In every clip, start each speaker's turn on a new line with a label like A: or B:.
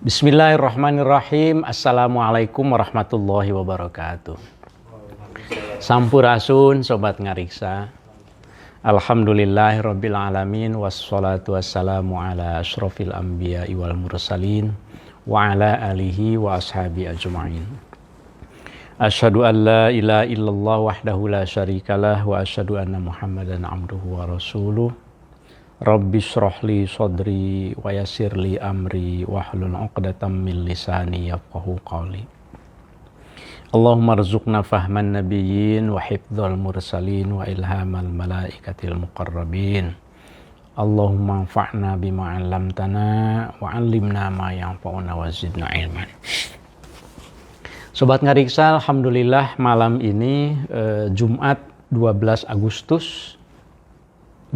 A: Bismillahirrahmanirrahim. Assalamualaikum warahmatullahi wabarakatuh. Sampurasun sobat ngariksa. Alhamdulillahirabbil alamin wassalatu wassalamu ala asyrofil anbiya'i wal mursalin wa ala alihi wa ashabi ajma'in. Asyhadu an la ilaha illallah wahdahu la syarikalah wa asyhadu anna Muhammadan abduhu wa rasuluh. Rabbi shrahli sadri wa yassirli amri wahlul 'uqdatam min lisani yafqahu qawli. Allahumma rzuqna fahman nabiyyin wa hifdzal mursalin wa ilhamal malaikatil muqarrabin. Allahumma anfa'na bima 'allamtana wa 'allimna ma yanfa'una wa zidna ilman. Sobat ngariksa, alhamdulillah malam ini Jumat 12 Agustus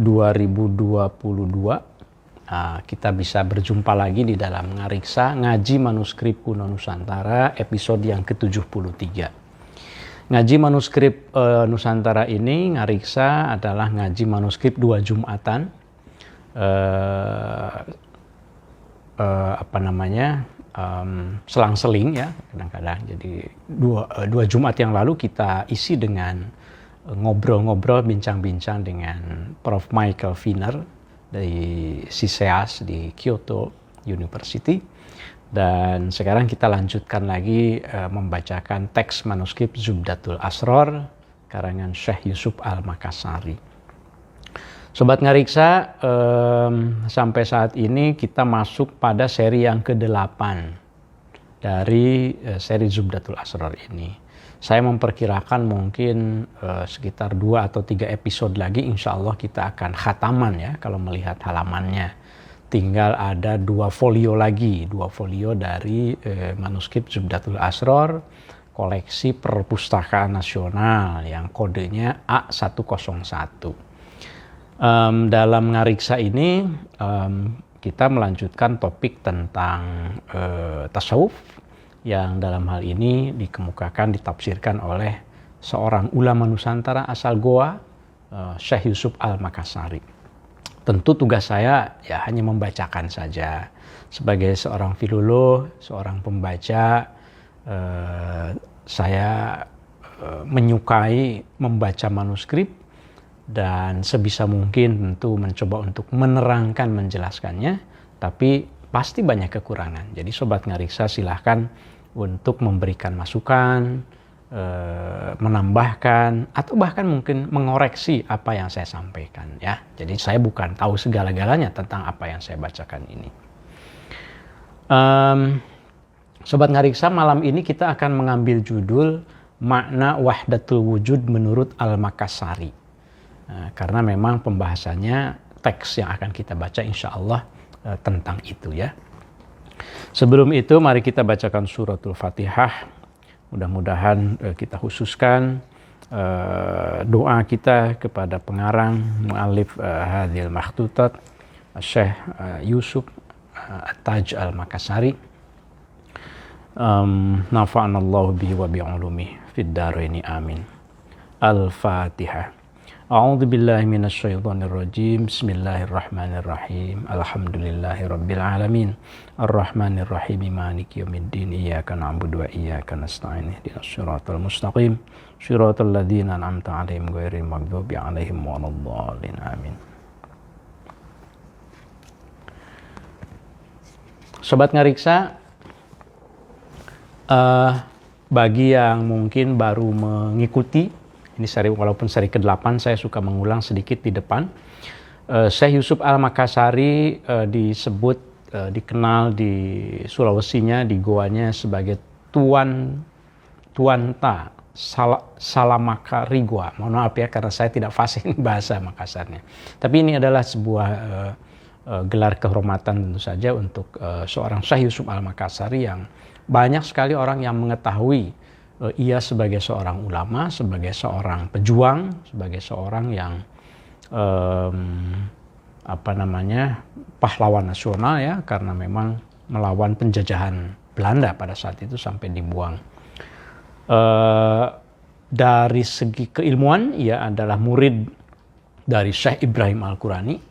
A: 2022 kita bisa berjumpa lagi di dalam Ngariksa Ngaji Manuskrip Kuno Nusantara episode yang ke-73. Ngaji Manuskrip Nusantara ini, Ngariksa adalah ngaji manuskrip 2 Jumatan selang-seling ya kadang-kadang. Jadi dua Jumat yang lalu kita isi dengan ngobrol-ngobrol, bincang-bincang dengan Prof. Michael Wiener dari CISEAS di Kyoto University. Dan sekarang kita lanjutkan lagi membacakan teks manuskrip Zubdatul Asrar karangan Syekh Yusuf Al-Makassari. Sobat Ngariksa, sampai saat ini kita masuk pada seri yang ke-8 dari seri Zubdatul Asrar ini. Saya memperkirakan mungkin sekitar 2 atau 3 episode lagi insya Allah kita akan khataman ya kalau melihat halamannya. Tinggal ada 2 folio lagi, 2 folio dari manuskrip Zubdatul Asrar koleksi Perpustakaan Nasional yang kodenya A101. Dalam Ngariksa ini kita melanjutkan topik tentang tasawuf yang dalam hal ini dikemukakan, ditafsirkan oleh seorang ulama Nusantara asal Goa, Syekh Yusuf Al-Makassari. Tentu tugas saya ya hanya membacakan saja. Sebagai seorang filolog, seorang pembaca, saya menyukai membaca manuskrip dan sebisa mungkin tentu mencoba untuk menerangkan, menjelaskannya, tapi pasti banyak kekurangan. Jadi Sobat Ngariksa silahkan untuk memberikan masukan, menambahkan, atau bahkan mungkin mengoreksi apa yang saya sampaikan ya. Jadi saya bukan tahu segala-galanya tentang apa yang saya bacakan ini. Sobat Ngariksa, malam ini kita akan mengambil judul Makna Wahdatul Wujud menurut Al-Makassari. Karena memang pembahasannya teks yang akan kita baca insya Allah tentang itu ya. Sebelum itu mari kita bacakan suratul Fatihah. Mudah-mudahan kita khususkan doa kita kepada pengarang mu'allif hadhil makhtutat Syekh Yusuf At-Taj Al-Makassari. Nafa'anallahu bihi wa bi'ulumihi fid dharaini amin. Al-Fatihah. A'udzu billahi minasyaitonir rajim. Bismillahirrahmanirrahim. Alhamdulillahirabbil alamin. Arrahmanir rahim. Maliki yaumiddin. Iyyaka na'budu wa iyyaka nasta'in. Ihdinas siratal mustaqim. Shiratal ladzina an'amta 'alaihim ghairil maghdubi 'alaihim waladdallin. Amin. Sobat Ngariksa, bagi yang mungkin baru mengikuti ini walaupun seri ke-8 saya suka mengulang sedikit di depan. Syekh Yusuf Al-Makassari disebut, dikenal di Sulawesinya, di Goanya sebagai Tuanta Salamaka Rigua. Mohon maaf ya karena saya tidak fasih bahasa Makassarnya. Tapi ini adalah sebuah gelar kehormatan tentu saja untuk seorang Syekh Yusuf Al-Makassari yang banyak sekali orang yang mengetahui ia sebagai seorang ulama, sebagai seorang pejuang, sebagai seorang yang pahlawan nasional ya, karena memang melawan penjajahan Belanda pada saat itu sampai dibuang. Dari segi keilmuan ia adalah murid dari Syekh Ibrahim Al-Qurani,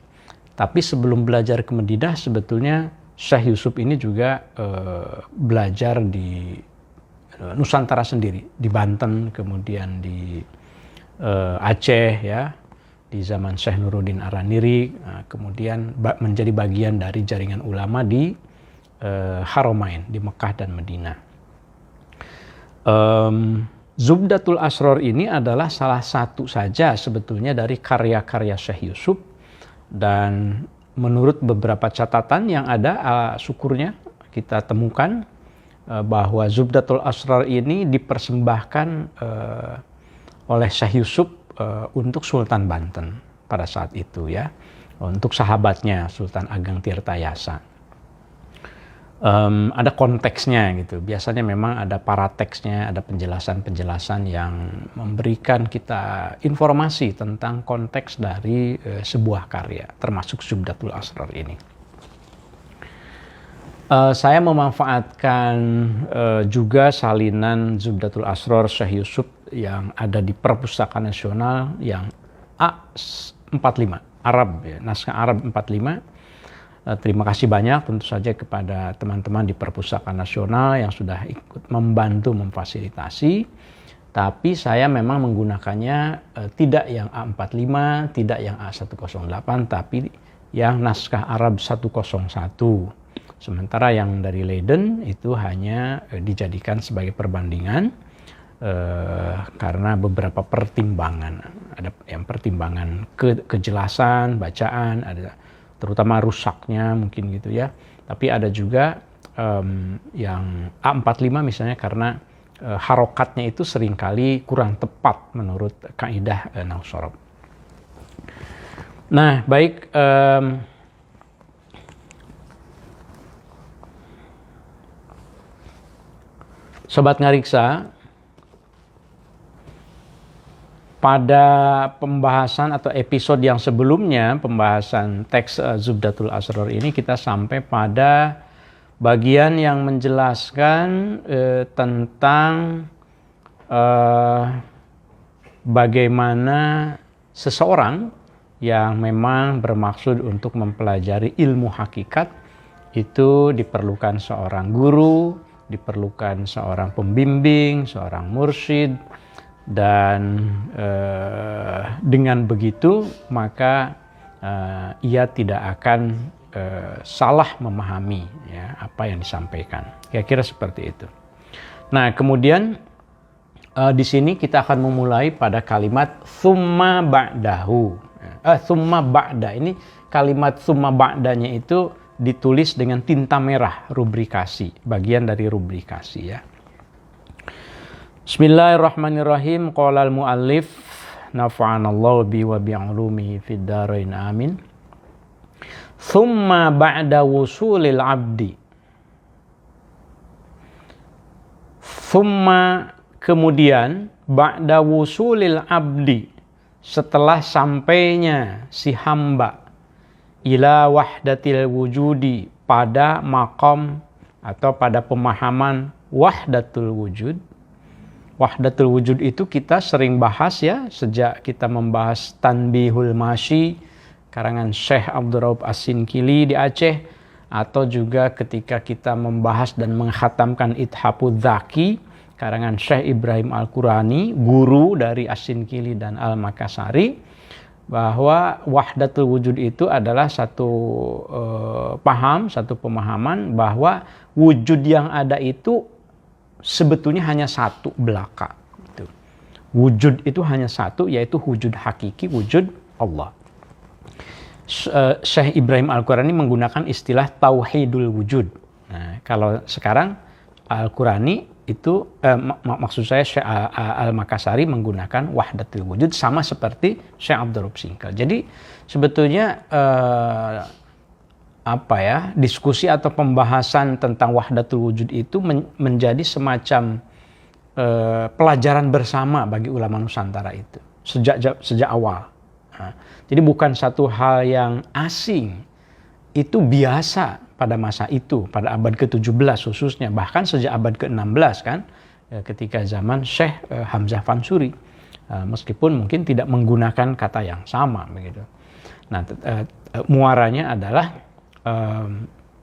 A: tapi sebelum belajar ke Madinah sebetulnya Syekh Yusuf ini juga belajar di Nusantara sendiri, di Banten, kemudian di Aceh ya, di zaman Syekh Nuruddin Araniri, kemudian menjadi bagian dari jaringan ulama di Haramain, di Mekah dan Madinah. Zubdatul Asrar ini adalah salah satu saja sebetulnya dari karya-karya Syekh Yusuf, dan menurut beberapa catatan yang ada, syukurnya kita temukan bahwa Zubdatul Asrar ini dipersembahkan oleh Syekh Yusuf untuk Sultan Banten pada saat itu ya, untuk sahabatnya Sultan Ageng Tirtayasa. Ada konteksnya gitu. Biasanya memang ada parateksnya, ada penjelasan-penjelasan yang memberikan kita informasi tentang konteks dari sebuah karya, termasuk Zubdatul Asrar ini. Saya memanfaatkan juga salinan Zubdatul Asrar Syekh Yusuf yang ada di Perpustakaan Nasional yang A45, Arab ya, naskah Arab 45. Terima kasih banyak tentu saja kepada teman-teman di Perpustakaan Nasional yang sudah ikut membantu memfasilitasi. Tapi saya memang menggunakannya tidak yang A45, tidak yang A108, tapi yang naskah Arab 101. Sementara yang dari Leiden itu hanya dijadikan sebagai perbandingan karena beberapa pertimbangan. Ada yang pertimbangan kejelasan bacaan, ada terutama rusaknya mungkin gitu ya. Tapi ada juga yang A45 misalnya karena harokatnya itu seringkali kurang tepat menurut kaidah nahwu shorof. Nah, baik, Sobat Ngariksa, pada pembahasan atau episode yang sebelumnya, pembahasan teks Zubdatul Asrar ini, kita sampai pada bagian yang menjelaskan tentang bagaimana seseorang yang memang bermaksud untuk mempelajari ilmu hakikat itu diperlukan seorang guru, diperlukan seorang pembimbing, seorang mursyid. Dan dengan begitu maka ia tidak akan salah memahami ya, apa yang disampaikan. Kira-kira seperti itu. Nah, kemudian di sini kita akan memulai pada kalimat tsumma ba'dahu. Tsumma ba'da, ini kalimat tsumma ba'danya itu ditulis dengan tinta merah, rubrikasi, bagian dari rubrikasi ya. Bismillahirrahmanirrahim. Qala al-muallif nafa'anallahu bi wa bi'ulumihi fid dharain amin. Tsumma ba'da wusulil 'abdi. Tsumma, kemudian, ba'da wusulil 'abdi, setelah sampainya si hamba ila wahdatil wujudi, pada maqam atau pada pemahaman wahdatul wujud. Wahdatul wujud itu kita sering bahas ya, sejak kita membahas Tanbihul Masyi karangan Syekh Abdul Rauf As-Sinkili di Aceh, atau juga ketika kita membahas dan menghatamkan Ithafudz Dzaki karangan Syekh Ibrahim Al-Qurani, guru dari As-Sinkili dan Al-Makassari, bahwa wahdatul wujud itu adalah satu satu pemahaman bahwa wujud yang ada itu sebetulnya hanya satu belaka. Wujud itu hanya satu, yaitu wujud hakiki, wujud Allah. Syekh Ibrahim Al-Qurani menggunakan istilah tauhidul wujud. Nah, kalau sekarang Al-Qurani itu maksud saya Syekh Al-Makassari menggunakan wahdatul wujud, sama seperti Syekh Abdul Rauf Singkal. Jadi sebetulnya diskusi atau pembahasan tentang wahdatul wujud itu menjadi semacam pelajaran bersama bagi ulama Nusantara itu sejak awal. Nah, jadi bukan satu hal yang asing, itu biasa pada masa itu, pada abad ke-17 khususnya, bahkan sejak abad ke-16 kan, ketika zaman Syekh Hamzah Fansuri, meskipun mungkin tidak menggunakan kata yang sama begitu. Nah, muaranya adalah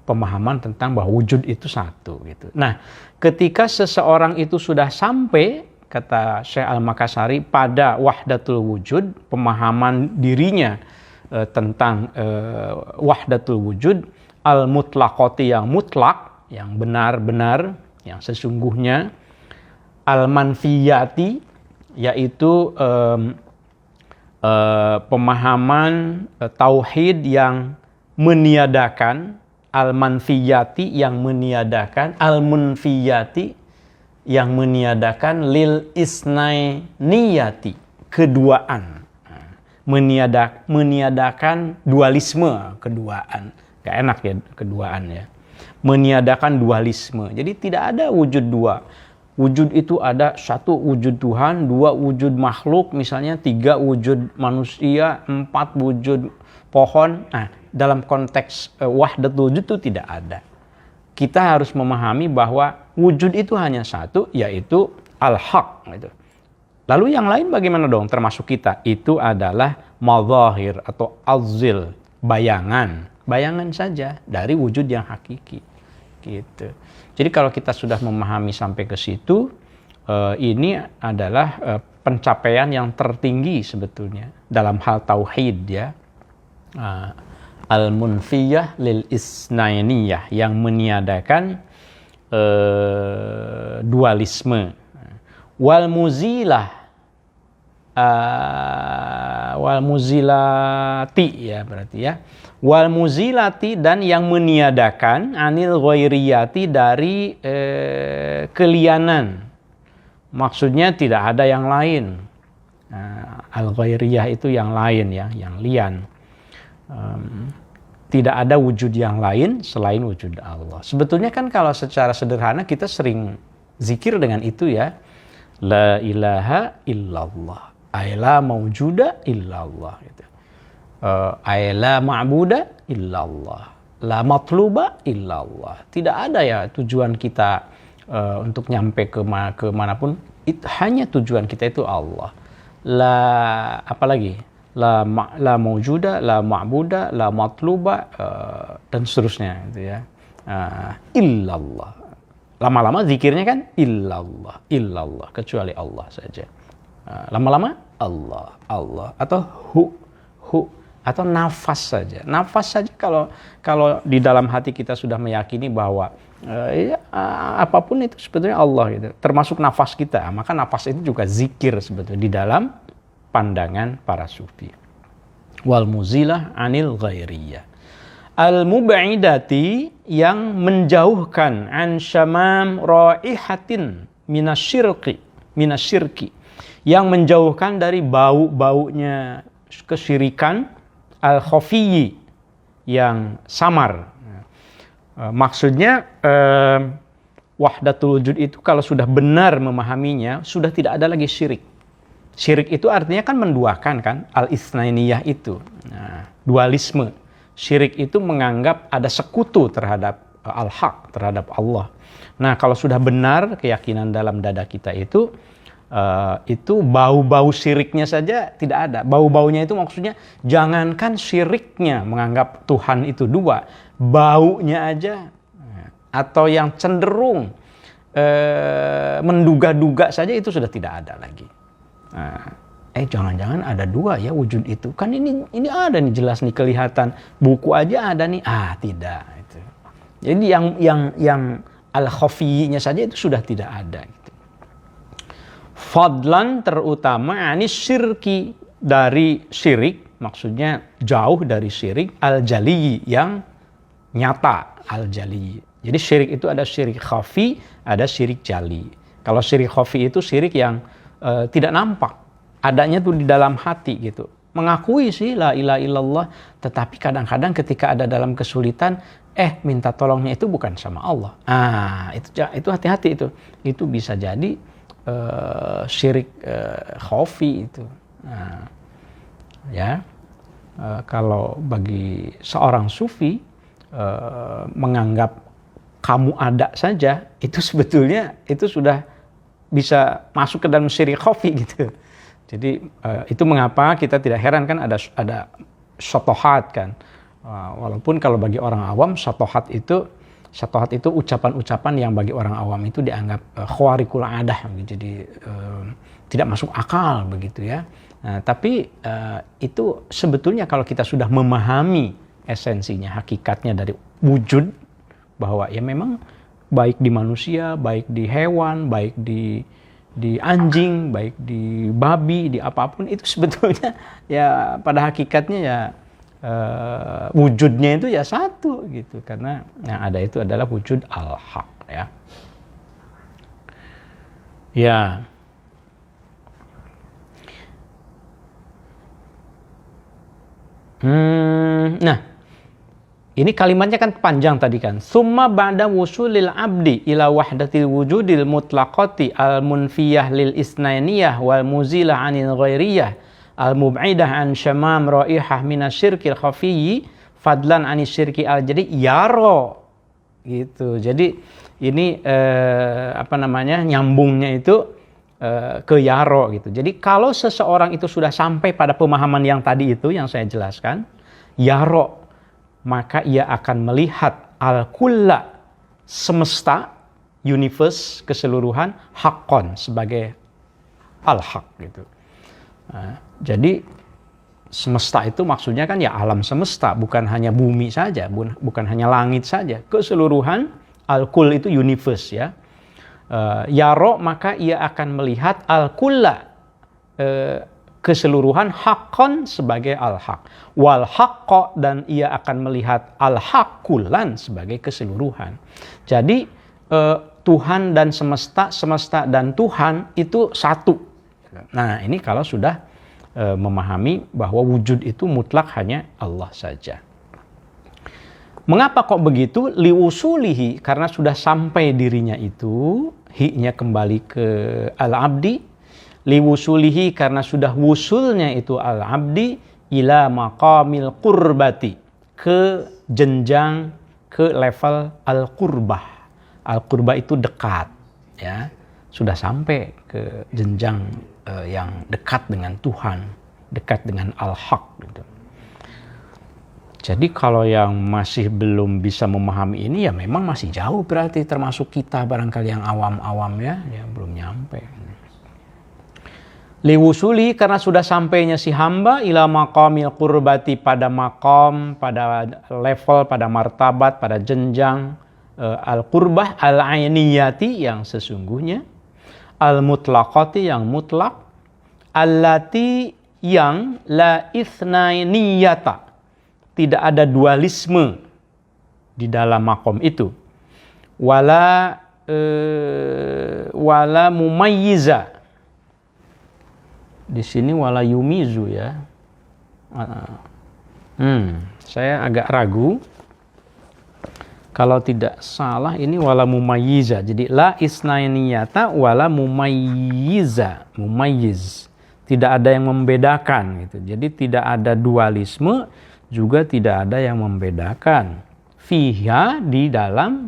A: pemahaman tentang bahwa wujud itu satu gitu. Nah, ketika seseorang itu sudah sampai, kata Syekh Al-Makassari, pada wahdatul wujud, pemahaman dirinya tentang wahdatul wujud, al-mutlaqati yang mutlak, yang benar-benar, yang sesungguhnya, al-manfiyati, yaitu pemahaman tauhid yang meniadakan, al-manfiyati yang meniadakan, al-munfiyati yang meniadakan, lil isnainiyati, keduaan. Meniadakan dualisme, keduaan. Gak enak ya keduaan ya. Meniadakan dualisme. Jadi tidak ada wujud dua. Wujud itu ada satu wujud Tuhan, dua wujud makhluk, misalnya tiga wujud manusia, empat wujud pohon. Nah, dalam konteks wahdatul wujud itu tidak ada. Kita harus memahami bahwa wujud itu hanya satu, yaitu al-haq. Gitu. Lalu yang lain bagaimana dong? Termasuk kita. Itu adalah mazahir atau azil, bayangan. Bayangan saja dari wujud yang hakiki. Gitu. Jadi kalau kita sudah memahami sampai ke situ, ini adalah pencapaian yang tertinggi sebetulnya dalam hal tauhid ya. Al-munfiyah lil isnainiyah, yang meniadakan dualisme. Wal muzilati ya berarti ya. Wal muzilati, dan yang meniadakan anil ghairiyati, dari kelianan. Maksudnya tidak ada yang lain. Al-ghairiyah itu yang lain ya, yang lian. Tidak ada wujud yang lain selain wujud Allah. Sebetulnya kan kalau secara sederhana kita sering zikir dengan itu ya. La ilaha illallah. Aila mawjuda illallah. Gitu. Aila ma'buda illallah. La matluba illallah. Tidak ada ya tujuan kita untuk nyampe ke manapun. Hanya tujuan kita itu Allah. La apa lagi? La mawjuda, la ma'buda, la matluba, dan seterusnya gitu ya. Illallah. Lama-lama zikirnya kan illallah, illallah, kecuali Allah saja. Lama-lama Allah, Allah, atau hu, atau nafas saja. Nafas saja kalau di dalam hati kita sudah meyakini bahwa apapun itu sebetulnya Allah gitu. Termasuk nafas kita, maka nafas itu juga zikir sebetulnya di dalam pandangan para sufi. Wal muzilah anil ghairiyah. Al-mub'idati, yang menjauhkan an syamam raihatin minasyirki, yang menjauhkan dari bau-baunya kesyirikan, al-khafiyyi, yang samar. Maksudnya wahdatul wujud itu kalau sudah benar memahaminya, sudah tidak ada lagi syirik. Syirik itu artinya kan menduakan kan, al-isnainiyah itu. Nah, dualisme. Syirik itu menganggap ada sekutu terhadap al-haq, terhadap Allah. Nah, kalau sudah benar keyakinan dalam dada kita itu bau-bau syiriknya saja tidak ada. Bau-baunya itu maksudnya jangankan syiriknya menganggap Tuhan itu dua, baunya aja atau yang cenderung menduga-duga saja itu sudah tidak ada lagi. Jangan-jangan ada dua ya wujud itu. Kan ini ada nih, jelas nih kelihatan. Buku aja ada nih. Tidak itu. Jadi yang al-khafiyyinya saja itu sudah tidak ada gitu. Fadlan, terutama anis syirki, dari syirik, maksudnya jauh dari syirik, al-jali, yang nyata, al-jali. Jadi syirik itu ada syirik khafi, ada syirik jali. Kalau syirik khafi itu syirik yang tidak nampak. Adanya tuh di dalam hati gitu. Mengakui sih la ilaha illallah, tetapi kadang-kadang ketika ada dalam kesulitan, minta tolongnya itu bukan sama Allah. Itu hati-hati itu. Itu bisa jadi syirik khafi itu. Kalau bagi seorang sufi menganggap kamu ada saja, itu sebetulnya itu sudah bisa masuk ke dalam syirik khafi gitu. Jadi itu mengapa kita tidak heran kan ada syatohat kan, Walaupun kalau bagi orang awam syatohat itu ucapan-ucapan yang bagi orang awam itu dianggap khawarikul adah, jadi tidak masuk akal begitu ya. Tapi itu sebetulnya kalau kita sudah memahami esensinya, hakikatnya dari wujud, bahwa ya memang baik di manusia, baik di hewan, baik di anjing, baik di babi, di apapun, itu sebetulnya ya pada hakikatnya ya wujudnya itu ya satu gitu, karena yang ada itu adalah wujud al-haq ya. Ya. Nah, ini kalimatnya kan panjang tadi kan. Summa ba'da wusulil abdi ila wahdatil wujudil mutlaqati al-munfiyah lil isnainiyah wal muzilah anil ghairiyah al-mub'idah an syamam raihah minasyirkil khafiyyi fadlan anis syirki al-jadi yaro gitu. Jadi ini nyambungnya itu ke yaro gitu. Jadi kalau seseorang itu sudah sampai pada pemahaman yang tadi itu yang saya jelaskan, yaro, maka ia akan melihat al-kulla, semesta, universe, keseluruhan, haqqon, sebagai al-haq gitu. Jadi semesta itu maksudnya kan ya alam semesta, bukan hanya bumi saja, bukan hanya langit saja, keseluruhan, al-kul itu universe ya. Yaro, maka ia akan melihat al-kulla, keseluruhan, haqqon, sebagai al-haq, wal haqqo, dan ia akan melihat al-haq kullan, sebagai keseluruhan. Jadi Tuhan dan semesta, semesta dan Tuhan itu satu. Nah, ini kalau sudah memahami bahwa wujud itu mutlak hanya Allah saja. Mengapa kok begitu? Liusulihi, karena sudah sampai dirinya itu, hi-nya kembali ke al-abdi. Liwusulihi, karena sudah wusulnya itu al-abdi ila maqamil qurbati, ke jenjang, ke level al-qurbah. Al-qurbah itu dekat ya, sudah sampai ke jenjang yang dekat dengan Tuhan, dekat dengan al-haq gitu. Jadi kalau yang masih belum bisa memahami ini ya memang masih jauh, berarti termasuk kita barangkali yang awam-awam ya belum nyampe. Liwusuli, karena sudah sampainya si hamba ila maqamil qurbati, pada maqam, pada level, pada martabat, pada jenjang al-qurbah al-ainiyati, yang sesungguhnya, al-mutlaqati, yang mutlak, allati, yang la itsnainiyata, tidak ada dualisme di dalam makom itu, wala mumayyiza, di sini wala yumizu ya. Saya agak ragu, kalau tidak salah ini wala mumayyiza, jadi la isnainiyata wala mumayyiza, mumayyiz, tidak ada yang membedakan gitu. Jadi tidak ada dualisme, juga tidak ada yang membedakan. Fiha, di dalam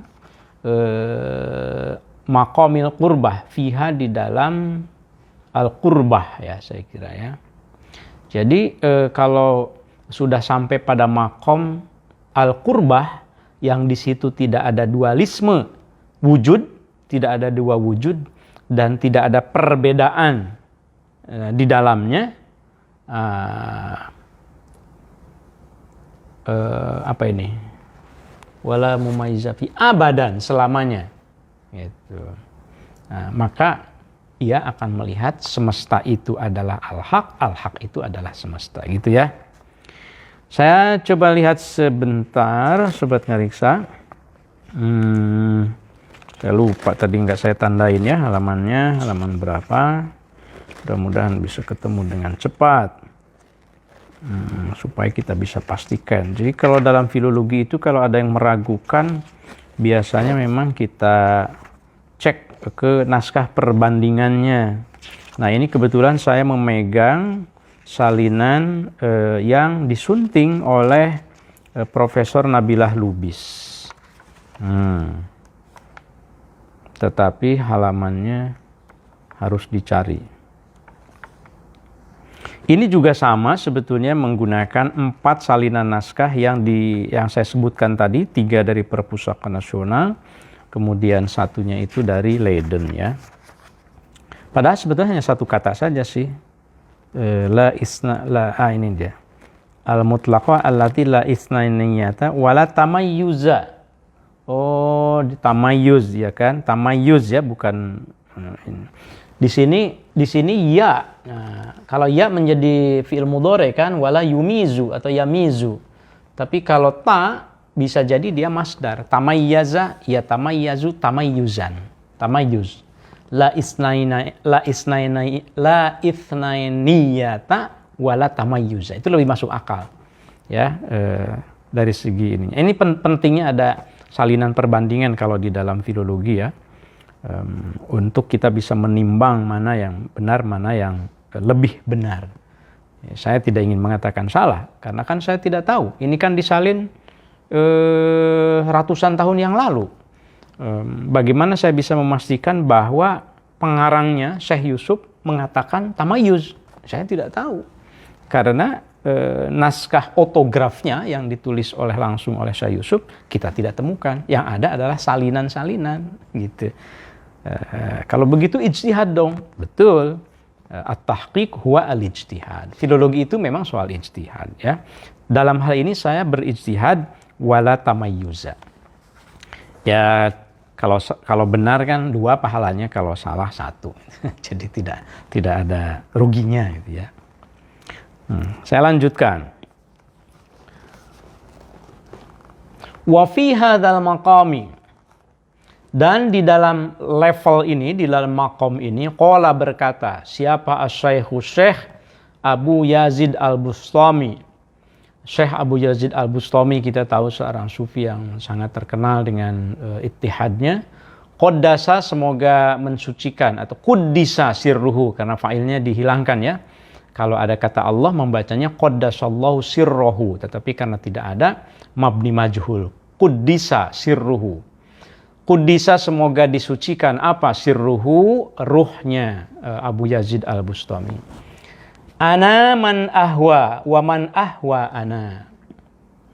A: maqamil qurbah, fiha, di dalam al-qurbah ya, saya kira ya. Jadi kalau sudah sampai pada maqam al-qurbah, yang di situ tidak ada dualisme wujud, tidak ada dua wujud, dan tidak ada perbedaan di dalamnya, wala mumayyiza fi abadan, selamanya gitu. Maka ia akan melihat semesta itu adalah al-haq, al-haq itu adalah semesta gitu ya. Saya coba lihat sebentar Sobat Ngariksa. Saya lupa tadi nggak saya tandain ya halamannya, halaman berapa. Mudah-mudahan bisa ketemu dengan cepat. Supaya kita bisa pastikan. Jadi kalau dalam filologi itu kalau ada yang meragukan, biasanya memang kita cek ke naskah perbandingannya. Nah, ini kebetulan saya memegang salinan yang disunting oleh Profesor Nabilah Lubis. Tetapi halamannya harus dicari. Ini juga sama sebetulnya menggunakan 4 salinan naskah yang saya sebutkan tadi, 3 dari Perpustakaan Nasional, kemudian satunya itu dari Leiden ya. Padahal sebetulnya hanya satu kata saja sih. Ini dia. Al-mutlaqah allati la isnainiyata wala tamayyuza. Oh, tamayyuz ya kan? Tamayyuz ya, bukan ini. Di sini ya. Nah, kalau ya menjadi fi'il mudhari kan, wala yumizu atau yamizu. Tapi kalau ta bisa jadi dia masdar. Tamayyaza ya tamayyazu tamayyuzan. Tamayyuz. La itsnainiyata wala tamayyuza. Itu lebih masuk akal. Ya, dari segi ini. Ini pentingnya ada salinan perbandingan kalau di dalam filologi ya. Untuk kita bisa menimbang mana yang benar, mana yang lebih benar. Saya tidak ingin mengatakan salah, karena kan saya tidak tahu. Ini kan disalin ratusan tahun yang lalu. Bagaimana saya bisa memastikan bahwa pengarangnya, Syekh Yusuf, mengatakan tamayyuz? Saya tidak tahu. Karena naskah otografnya yang ditulis langsung oleh Syekh Yusuf, kita tidak temukan. Yang ada adalah salinan-salinan, gitu. Kalau begitu ijtihad dong. Betul. At-tahqiq huwa al-ijtihad. Filologi itu memang soal ijtihad ya. Dalam hal ini saya berijtihad wala tamayyuza. Ya, kalau benar kan 2 pahalanya, kalau salah 1. Jadi tidak ada ruginya gitu ya. Saya lanjutkan. Wa fi hadzal maqami, dan di dalam level ini, di dalam makom ini, qala berkata, siapa asy-syaikhu Syekh Abu Yazid Al-Bustami. Syekh Abu Yazid Al-Bustami kita tahu seorang sufi yang sangat terkenal dengan ittihadnya. Qaddasa, semoga mensucikan, atau kuddisa sirruhu, karena failnya dihilangkan ya. Kalau ada kata Allah membacanya qaddasallahu sirruhu, tetapi karena tidak ada, mabni majhul. Kuddisa sirruhu. Kuddisa, semoga disucikan apa? Sirruhu, ruhnya Abu Yazid Al-Bustami. Ana man ahwa wa man ahwa ana.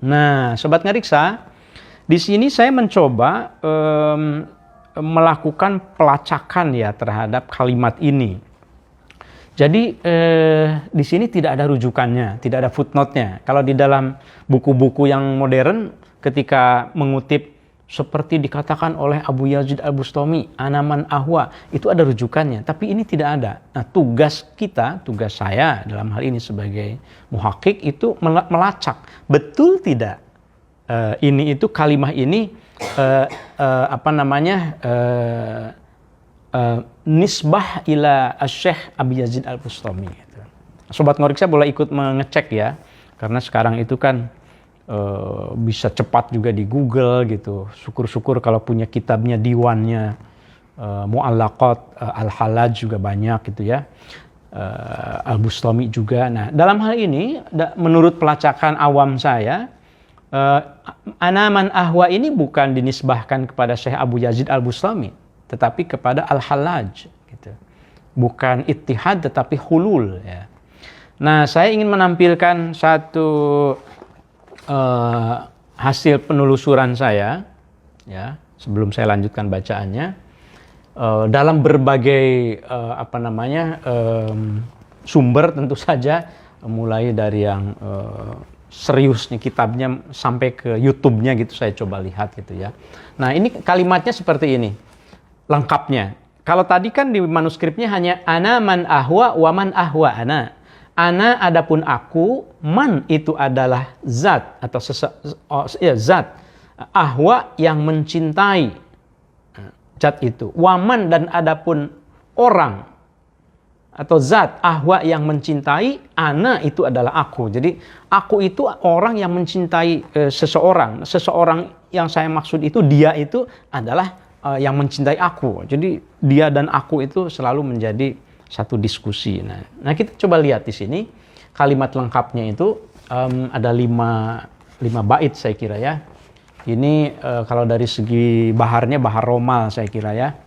A: Nah, sobat ngariksa, di sini saya mencoba melakukan pelacakan ya terhadap kalimat ini. Jadi di sini tidak ada rujukannya, tidak ada footnote-nya. Kalau di dalam buku-buku yang modern, ketika mengutip seperti dikatakan oleh Abu Yazid Al-Bustami, anaman ahwa, itu ada rujukannya, tapi ini tidak ada. Nah, tugas saya dalam hal ini sebagai muhakkik itu melacak, betul tidak ini itu kalimah ini nisbah ila Syekh Abu Yazid Al-Bustami. Sobat Ngoriksa boleh ikut mengecek ya, karena sekarang itu kan bisa cepat juga di Google gitu. Syukur-syukur kalau punya kitabnya, diwannya, Mu'allaqat Al-Halaj juga banyak gitu ya. Al-Bustami juga. Nah, dalam hal ini menurut pelacakan awam saya, anaman ahwa ini bukan dinisbahkan kepada Syekh Abu Yazid Al-Bustami, tetapi kepada Al-Halaj gitu. Bukan ittihad tetapi hulul ya. Nah, saya ingin menampilkan satu hasil penelusuran saya ya, sebelum saya lanjutkan bacaannya, dalam berbagai sumber tentu saja, mulai dari yang seriusnya kitabnya sampai ke YouTube-nya gitu, saya coba lihat gitu ya. Nah, ini kalimatnya seperti ini lengkapnya. Kalau tadi kan di manuskripnya hanya ana man ahwa wa man ahwa ana. Ana adapun aku, man itu adalah zat atau zat, ahwa yang mencintai zat itu. Waman, dan adapun orang atau zat, ahwa yang mencintai, ana itu adalah aku. Jadi aku itu orang yang mencintai seseorang. Seseorang yang saya maksud itu, dia itu adalah yang mencintai aku. Jadi dia dan aku itu selalu menjadi satu diskusi. Nah, kita coba lihat di sini kalimat lengkapnya itu ada 5 bait saya kira ya. Ini kalau dari segi baharnya bahar romal saya kira ya.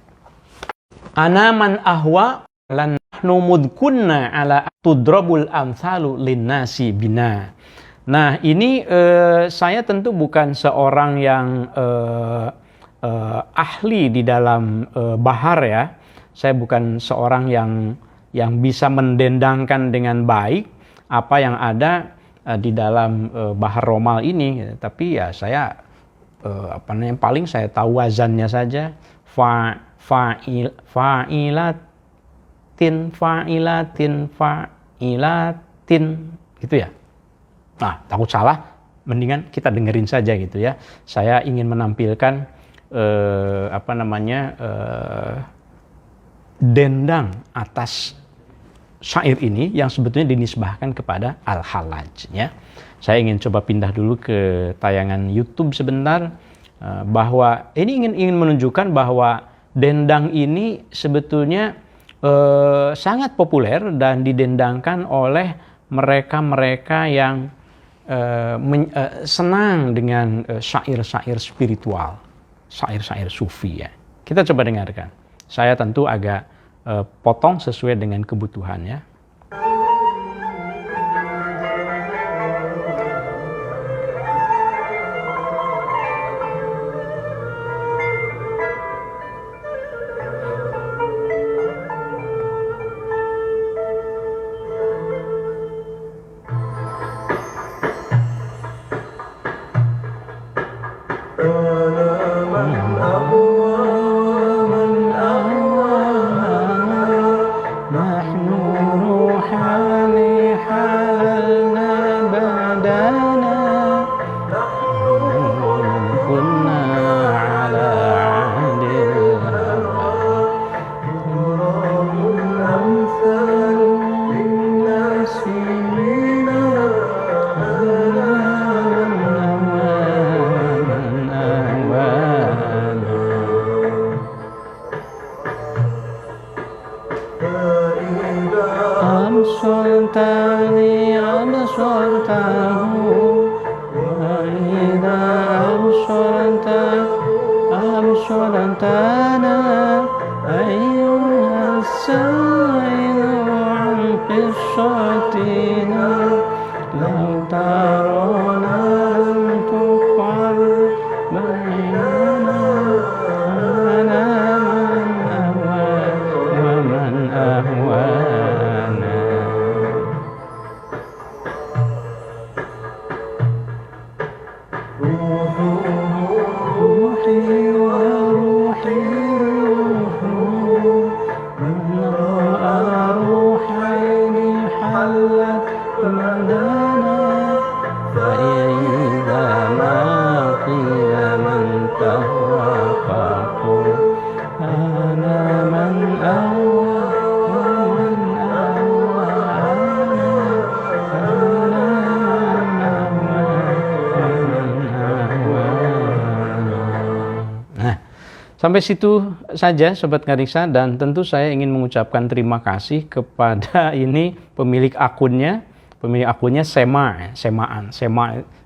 A: Ana man ahwa lan numudkunna ala tudrabul amsalu linnasi bina. Nah, ini saya tentu bukan seorang yang ahli di dalam bahar ya. Saya bukan seorang yang bisa mendendangkan dengan baik apa yang ada di dalam bahar romal ini. Tapi ya saya paling saya tahu wazannya saja. Fa'ilatin gitu ya. Nah, takut salah, mendingan kita dengerin saja gitu ya. Saya ingin menampilkan dendang atas syair ini yang sebetulnya dinisbahkan kepada Al-Hallaj ya. Saya ingin coba pindah dulu ke tayangan YouTube sebentar, bahwa ini ingin menunjukkan bahwa dendang ini sebetulnya sangat populer dan didendangkan oleh mereka-mereka yang senang dengan syair-syair spiritual, syair-syair sufi ya. Kita coba dengarkan. Saya tentu agak potong sesuai dengan kebutuhannya. Sampai situ saja Sobat Ngariksa, dan tentu saya ingin mengucapkan terima kasih kepada ini pemilik akunnya Sema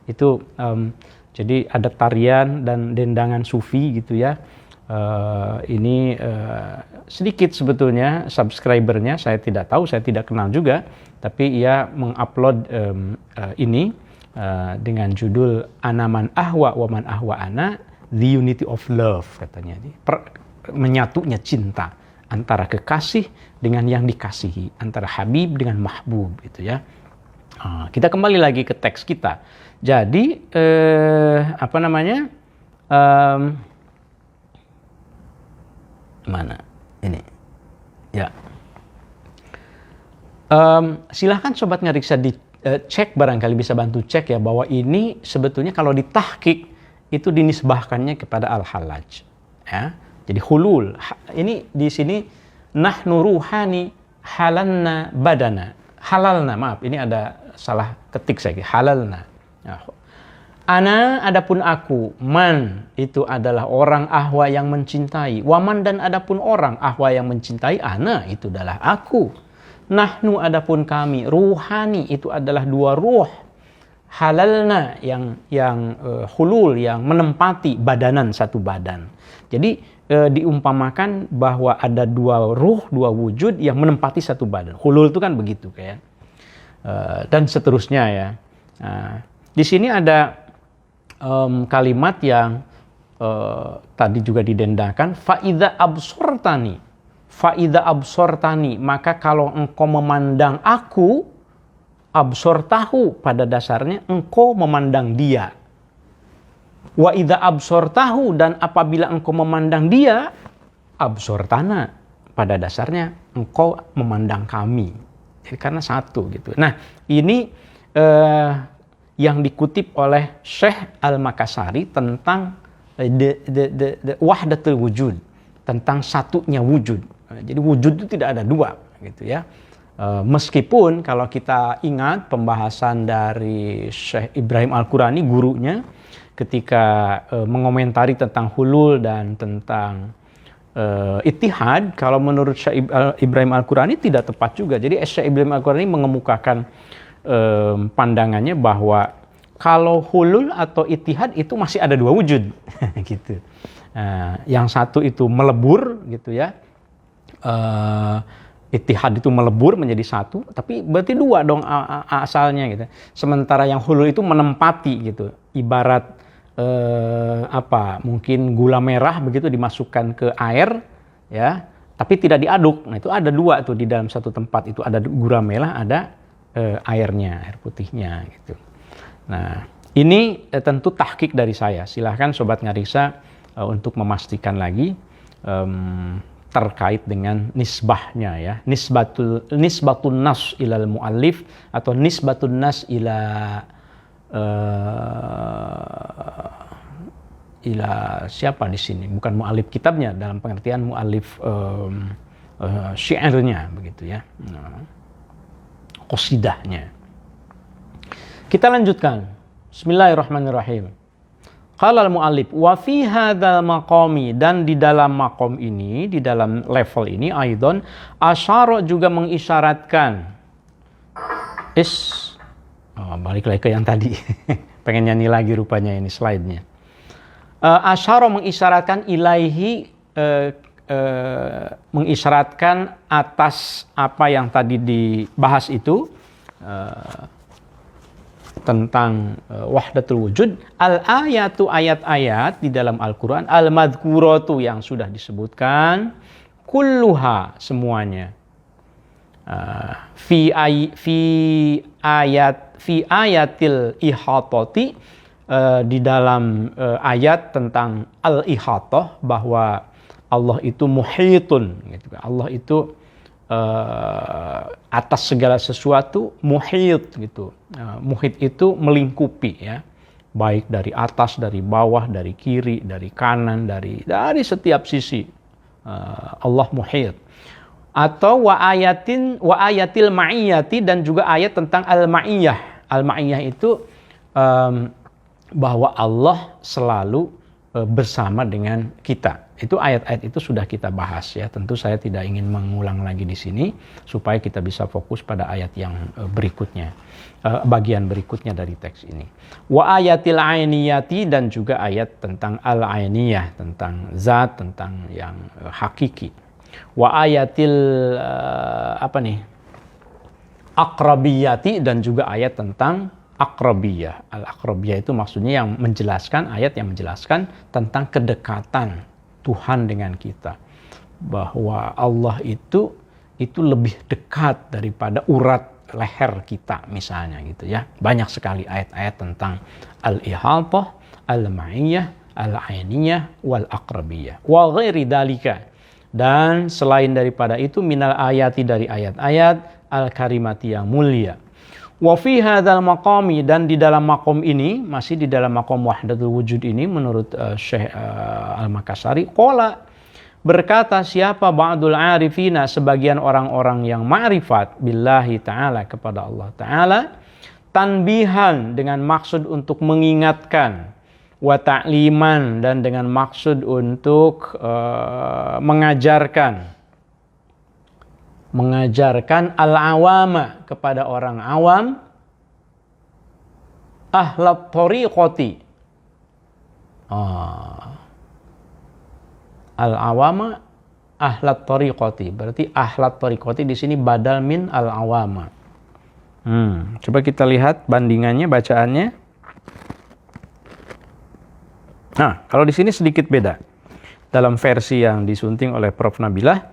A: itu jadi ada tarian dan dendangan sufi gitu ya. Ini sedikit sebetulnya subscribernya, saya tidak tahu, saya tidak kenal juga, tapi ia mengupload ini dengan judul Anaman Ahwa Waman Ahwa Ana, The Unity of Love katanya, menyatunya cinta antara kekasih dengan yang dikasihi, antara Habib dengan Mahbub gitu ya. Kita kembali lagi ke teks kita. Jadi mana ini ya. Silahkan Sobat Ngariksa dicek, barangkali bisa bantu cek ya, bahwa ini sebetulnya kalau ditahqiq itu dinisbahkannya kepada Al-Hallaj ya. Jadi hulul ini di sini nahnu ruhani halalna badana, halalna, maaf ini ada salah ketik saya, halalna ya. Ana adapun aku, man itu adalah orang ahwa yang mencintai, waman dan adapun orang ahwa yang mencintai, ana itu adalah aku, nahnu adapun kami, ruhani itu adalah dua ruh, halalna yang hulul, yang menempati badanan, satu badan. Jadi diumpamakan bahwa ada dua ruh, dua wujud yang menempati satu badan. Hulul itu kan begitu kayak. Dan seterusnya ya. Di sini ada kalimat yang tadi juga didendakan, faida absortani, maka kalau engkau memandang aku, absortahu, pada dasarnya engkau memandang dia. Wa idza absortahu, dan apabila engkau memandang dia, absortana, pada dasarnya engkau memandang kami. Jadi karena satu gitu. Nah, ini yang dikutip oleh Syekh Al-Makassari tentang wahdatul wujud, tentang satunya wujud. Jadi wujud itu tidak ada dua gitu ya. Meskipun kalau kita ingat pembahasan dari Syekh Ibrahim Al-Qurani, gurunya, ketika mengomentari tentang hulul dan tentang ittihad, kalau menurut Syekh Ibrahim Al-Qurani tidak tepat juga. Jadi Syekh Ibrahim Al-Qurani mengemukakan pandangannya bahwa kalau hulul atau ittihad itu masih ada dua wujud gitu. Yang satu itu melebur gitu ya. Ittihad itu melebur menjadi satu, tapi berarti dua dong asalnya gitu. Sementara yang hulul itu menempati gitu. Ibarat mungkin gula merah begitu dimasukkan ke air ya, tapi tidak diaduk. Nah, itu ada dua tuh di dalam satu tempat, itu ada gula merah, ada airnya, air putihnya gitu. Nah, ini tentu tahqiq dari saya. Silahkan Sobat Ngariksa untuk memastikan lagi terkait dengan nisbahnya ya. Nisbatun nas ilal muallif atau nisbatun nas ila siapa di sini? Bukan muallif kitabnya, dalam pengertian muallif syairnya begitu ya. Qasidahnya. Kita lanjutkan. Bismillahirrahmanirrahim. Qala al-muallif wa fi hadzal maqami, dan di dalam maqam ini, di dalam level ini aidon asyara juga mengisyaratkan. Balik lagi ke yang tadi. Pengen nyanyi lagi rupanya ini slide-nya. Asyara mengisyaratkan ilaihi, mengisyaratkan atas apa yang tadi dibahas itu, tentang wahdatul wujud, al-ayatu, ayat-ayat di dalam Al-Quran, al-madhkuratu, yang sudah disebutkan, kulluha, semuanya, fi ayatil ihatati, di dalam ayat tentang al-ihatah, bahwa Allah itu muhitun gitu. Allah itu atas segala sesuatu, muhit gitu. Muhit itu melingkupi ya, baik dari atas, dari bawah, dari kiri, dari kanan, dari setiap sisi. Allah muhit. Atau wa ayatil ma'iyati, dan juga ayat tentang al-ma'iyah. Al-ma'iyah itu bahwa Allah selalu bersama dengan kita. Itu ayat-ayat itu sudah kita bahas ya. Tentu saya tidak ingin mengulang lagi di sini supaya kita bisa fokus pada ayat yang berikutnya, bagian berikutnya dari teks ini. Wa ayatil ainiyati, dan juga ayat tentang al-ainiyah, tentang zat, tentang yang hakiki. Wa ayatil akrabiyati, dan juga ayat tentang akrabiyah. Al-akrabiyah itu maksudnya yang menjelaskan, ayat yang menjelaskan tentang kedekatan Tuhan dengan kita, bahwa Allah itu lebih dekat daripada urat leher kita misalnya gitu ya. Banyak sekali ayat-ayat tentang al-ihatah, al-ma'iyah, al-ainiyah, wal-aqrabiyah wa ghairi dalika, dan selain daripada itu minal ayati, dari ayat-ayat al-karimati yang mulia. Wa fi hadzal maqami, dan di dalam maqam ini, masih di dalam maqam wahdatul wujud ini, menurut Syekh Al-Makassari, qala, berkata siapa ba'dul arifina, sebagian orang-orang yang ma'rifat billahi ta'ala, kepada Allah ta'ala, tanbihan, dengan maksud untuk mengingatkan, wa ta'liman, dan dengan maksud untuk mengajarkan al-awama, kepada orang awam, ahlat thariqati. Al-awama ahlat thariqati. Berarti ahlat thariqati di sini badal min al-awama. Coba kita lihat bandingannya, bacaannya. Nah, kalau di sini sedikit beda. Dalam versi yang disunting oleh Prof. Nabilah,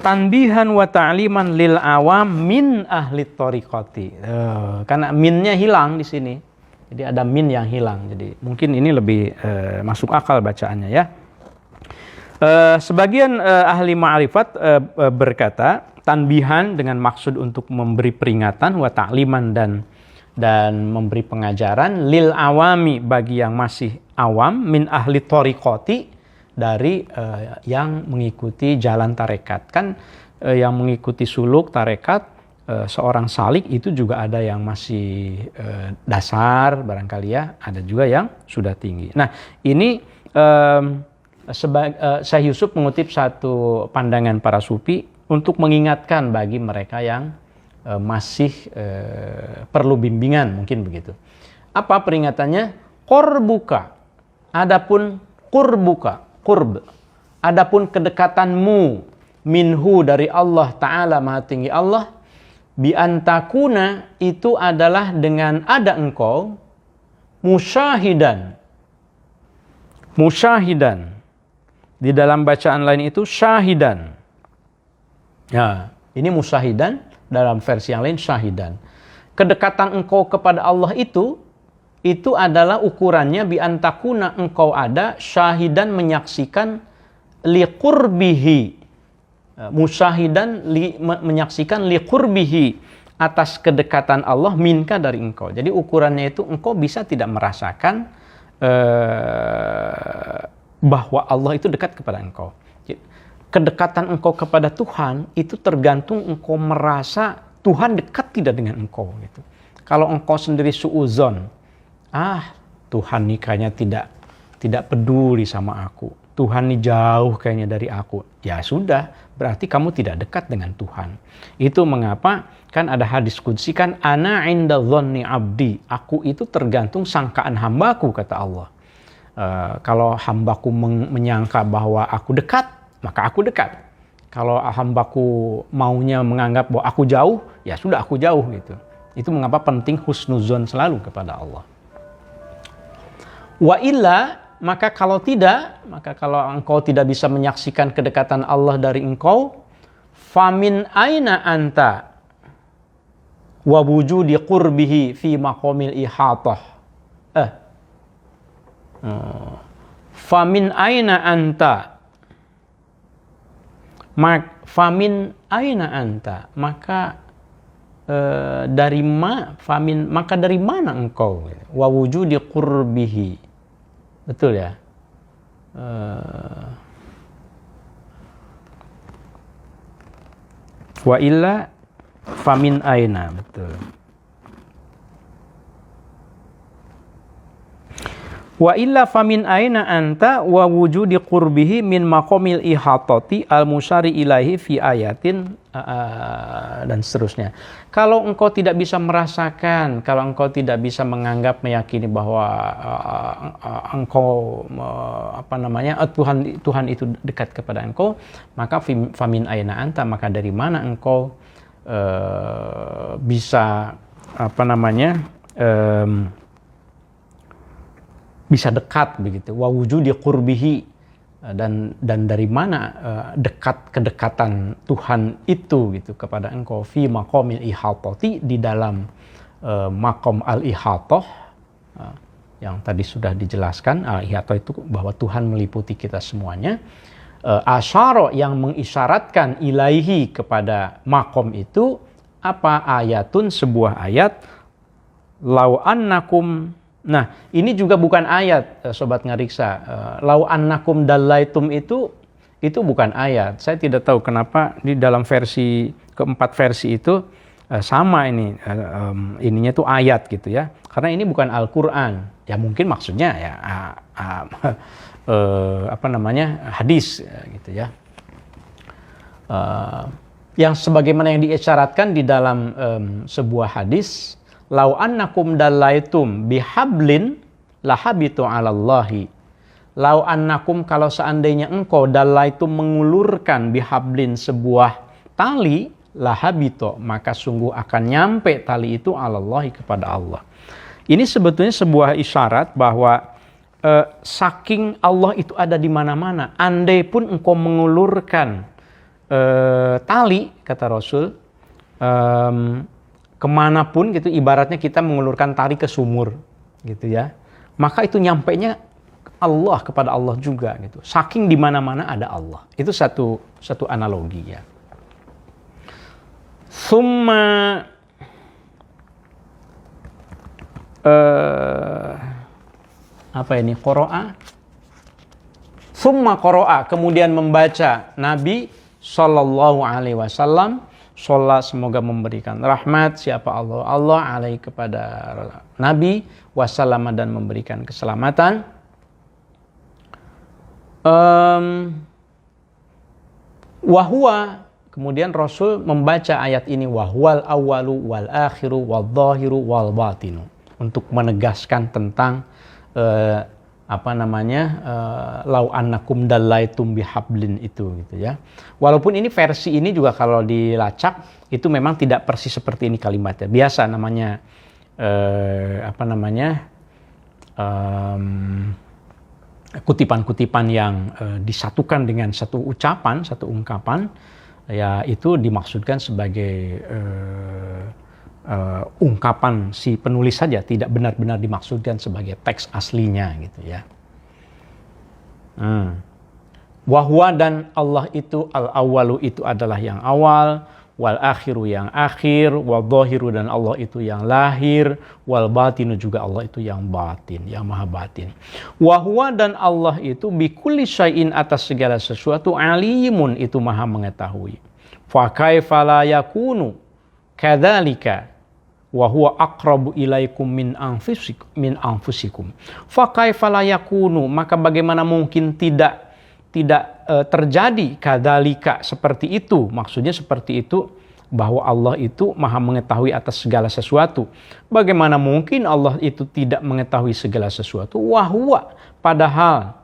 A: tanbihan wa ta'liman lil awam min ahli thariqati. Karena minnya hilang di sini. Jadi ada min yang hilang. Jadi mungkin ini lebih masuk akal bacaannya ya. Sebagian ahli ma'rifat berkata tanbihan dengan maksud untuk memberi peringatan wa ta'liman dan memberi pengajaran lil awami bagi yang masih awam min ahli thariqati dari yang mengikuti jalan tarekat. Kan yang mengikuti suluk tarekat seorang salik itu juga ada yang masih dasar barangkali ya, ada juga yang sudah tinggi. Nah, ini Syekh Yusuf mengutip satu pandangan para sufi untuk mengingatkan bagi mereka yang masih perlu bimbingan, mungkin begitu. Apa peringatannya? Qurbuka. Adapun qurbuka, qurb. Adapun kedekatanmu minhu dari Allah Ta'ala Maha Tinggi Allah, bi antakuna itu adalah dengan ada engkau musyahidan. Musyahidan. Di dalam bacaan lain itu syahidan. Ya, ini musyahidan, dalam versi yang lain syahidan. Kedekatan engkau kepada Allah itu adalah ukurannya bi antakuna engkau ada syahidan menyaksikan liqurbihi. Musyahidan menyaksikan liqurbihi atas kedekatan Allah minka dari engkau. Jadi ukurannya itu engkau bisa tidak merasakan bahwa Allah itu dekat kepada engkau. Kedekatan engkau kepada Tuhan itu tergantung engkau merasa Tuhan dekat tidak dengan engkau gitu. Kalau engkau sendiri suuzon, Tuhan nih kayaknya tidak peduli sama aku. Tuhan nih jauh kayaknya dari aku. Ya sudah, berarti kamu tidak dekat dengan Tuhan. Itu mengapa kan ada hadis qudsi kan ana inda dhanni abdi. Aku itu tergantung sangkaan hambaku kata Allah. Kalau hambaku menyangka bahwa aku dekat, maka aku dekat. Kalau hambaku maunya menganggap bahwa aku jauh, ya sudah aku jauh gitu. Itu mengapa penting husnuzon selalu kepada Allah. Wa illa, maka kalau engkau tidak bisa menyaksikan kedekatan Allah dari engkau, famin aina anta wa wujudi qurbihi fi maqamil ihatah. Famin aina anta. Famin aina anta, maka dari mana engkau? Wa wujudi qurbihi. Betul ya? Wa illa famin aina, betul. Wa illa famin aina anta wa wujudi qurbihi min maqamil ihatati al-musyari ilaihi fi ayatin dan seterusnya. Kalau engkau tidak bisa merasakan, kalau engkau tidak bisa menganggap meyakini bahwa engkau Tuhan itu dekat kepada engkau, maka famin aina anta, maka dari mana engkau bisa bisa dekat begitu, wa wujudi qurbihi, dan dari mana kedekatan Tuhan itu gitu kepada engkau fi maqamil ihatati, di dalam maqam al-ihatah yang tadi sudah dijelaskan. Al-ihatah itu bahwa Tuhan meliputi kita semuanya. Asyara yang mengisyaratkan ilaihi kepada maqam itu apa? Ayatun, sebuah ayat. Lau annakum. Nah, ini juga bukan ayat, Sobat Ngariksa. Lau annakum dallaitum itu bukan ayat. Saya tidak tahu kenapa di dalam keempat versi itu sama ini. Ininya tuh ayat gitu ya. Karena ini bukan Al-Quran. Ya mungkin maksudnya ya hadis gitu ya. Yang sebagaimana yang diisyaratkan di dalam sebuah hadis, lau annakum dallaitum bihablin lahabitu 'alallahi. Lau annakum, kalau seandainya engkau dallaitum mengulurkan bihablin sebuah tali, lahabito, maka sungguh akan nyampe tali itu 'alallahi kepada Allah. Ini sebetulnya sebuah isyarat bahwa saking Allah itu ada di mana-mana. Andai pun engkau mengulurkan tali, kata Rasul, kemanapun gitu, ibaratnya kita mengulurkan tali ke sumur, gitu ya. Maka itu nyampainya Allah, kepada Allah juga, gitu. Saking di mana-mana ada Allah. Itu satu analogi ya. Summa apa ini? Qara'a. Summa qara'a, kemudian membaca Nabi sallallahu alaihi wasallam, sholat, semoga memberikan rahmat siapa Allah alaihi kepada Nabi, wasallam, dan memberikan keselamatan. Wahwa, kemudian Rasul membaca ayat ini, wahwal awwalu wal akhiru wal zahiru wal batinu, untuk menegaskan tentang lau annakum dallaitum bihablin itu, gitu ya. Walaupun ini versi ini juga kalau dilacak itu memang tidak persis seperti ini kalimatnya. Biasa namanya kutipan-kutipan yang disatukan dengan satu ucapan, satu ungkapan, ya itu dimaksudkan sebagai ungkapan si penulis saja, tidak benar-benar dimaksudkan sebagai teks aslinya, gitu ya. Wahwa, dan Allah itu al-awwalu, itu adalah yang awal, wal akhiru, yang akhir, wal zahiru, dan Allah itu yang lahir, wal batinu, juga Allah itu yang batin, yang maha batin. Wahwa, dan Allah itu bikulli syai'in, atas segala sesuatu, alimun, itu maha mengetahui. Fa kaifa la yakunu kadzalika wa huwa aqrabu ilaikum min anfusikum. Fa kaifa la yakunu, maka bagaimana mungkin tidak terjadi kadzalika, seperti itu. Maksudnya seperti itu, bahwa Allah itu maha mengetahui atas segala sesuatu. Bagaimana mungkin Allah itu tidak mengetahui segala sesuatu? Wa huwa, padahal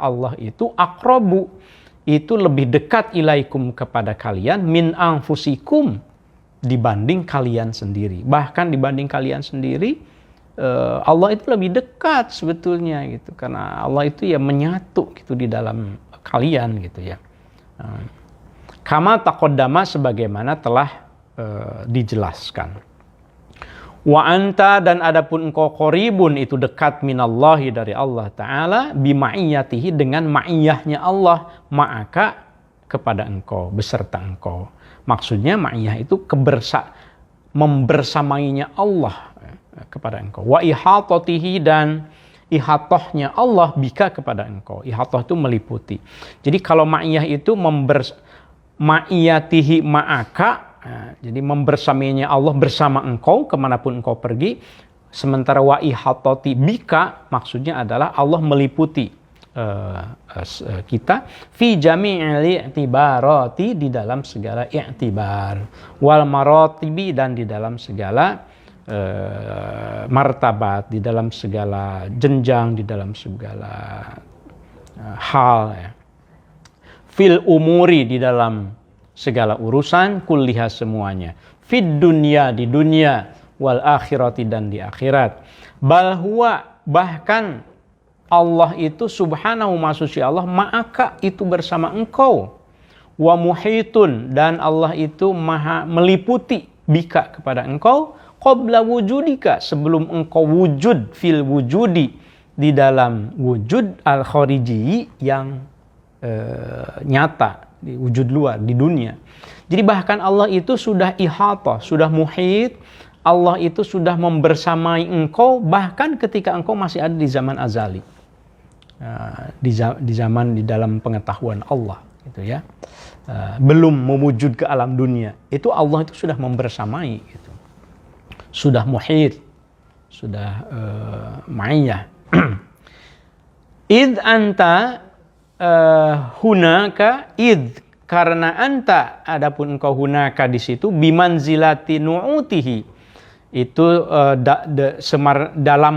A: Allah itu aqrabu, itu lebih dekat ilaikum, kepada kalian, min anfusikum, dibanding kalian sendiri. Bahkan dibanding kalian sendiri, Allah itu lebih dekat sebetulnya, gitu. Karena Allah itu ya menyatu gitu di dalam kalian, gitu ya. Kama taqaddama, sebagaimana telah dijelaskan. Wa anta, dan adapun engkau qaribun, itu dekat minallahi, dari Allah Ta'ala, bima'iyatihi, dengan ma'iyahnya Allah, ma'aka, kepada engkau, beserta engkau. Maksudnya ma'iyah itu membersamainya Allah kepada engkau. Wa ihatatihi, dan ihatohnya Allah bika, kepada engkau. Ihatoh itu meliputi. Jadi kalau ma'iyah itu ma'iyatihi ma'aka, jadi membersamainya Allah bersama engkau kemanapun engkau pergi. Sementara wa ihatati bika, maksudnya adalah Allah meliputi kita fi jami'il i'tibarati, di dalam segala i'tibar, wal maratibi, dan di dalam segala martabat, di dalam segala jenjang, di dalam segala hal ya. Fil umuri, di dalam segala urusan, kulliha, semuanya. Fid dunya, di dunia, wal akhirati, dan di akhirat. Bal huwa, bahkan Allah itu subhanahu, maha suci Allah, ma'aka, itu bersama engkau. Wa muhitun, dan Allah itu maha meliputi, bika, kepada engkau, qabla wujudika, sebelum engkau wujud, fil wujudi, di dalam wujud al-khariji, yang nyata, di wujud luar, di dunia. Jadi bahkan Allah itu sudah ihata, sudah muhit, Allah itu sudah membersamai engkau, bahkan ketika engkau masih ada di zaman azali. Di zaman, di dalam pengetahuan Allah, gitu ya. Belum mewujud ke alam dunia, itu Allah itu sudah membersamai, gitu. Sudah muhit, sudah ma'iyah. Id anta hunaka, id, karena anta, adapun engkau hunaka di situ, bimanzilati nu'utihi, itu dalam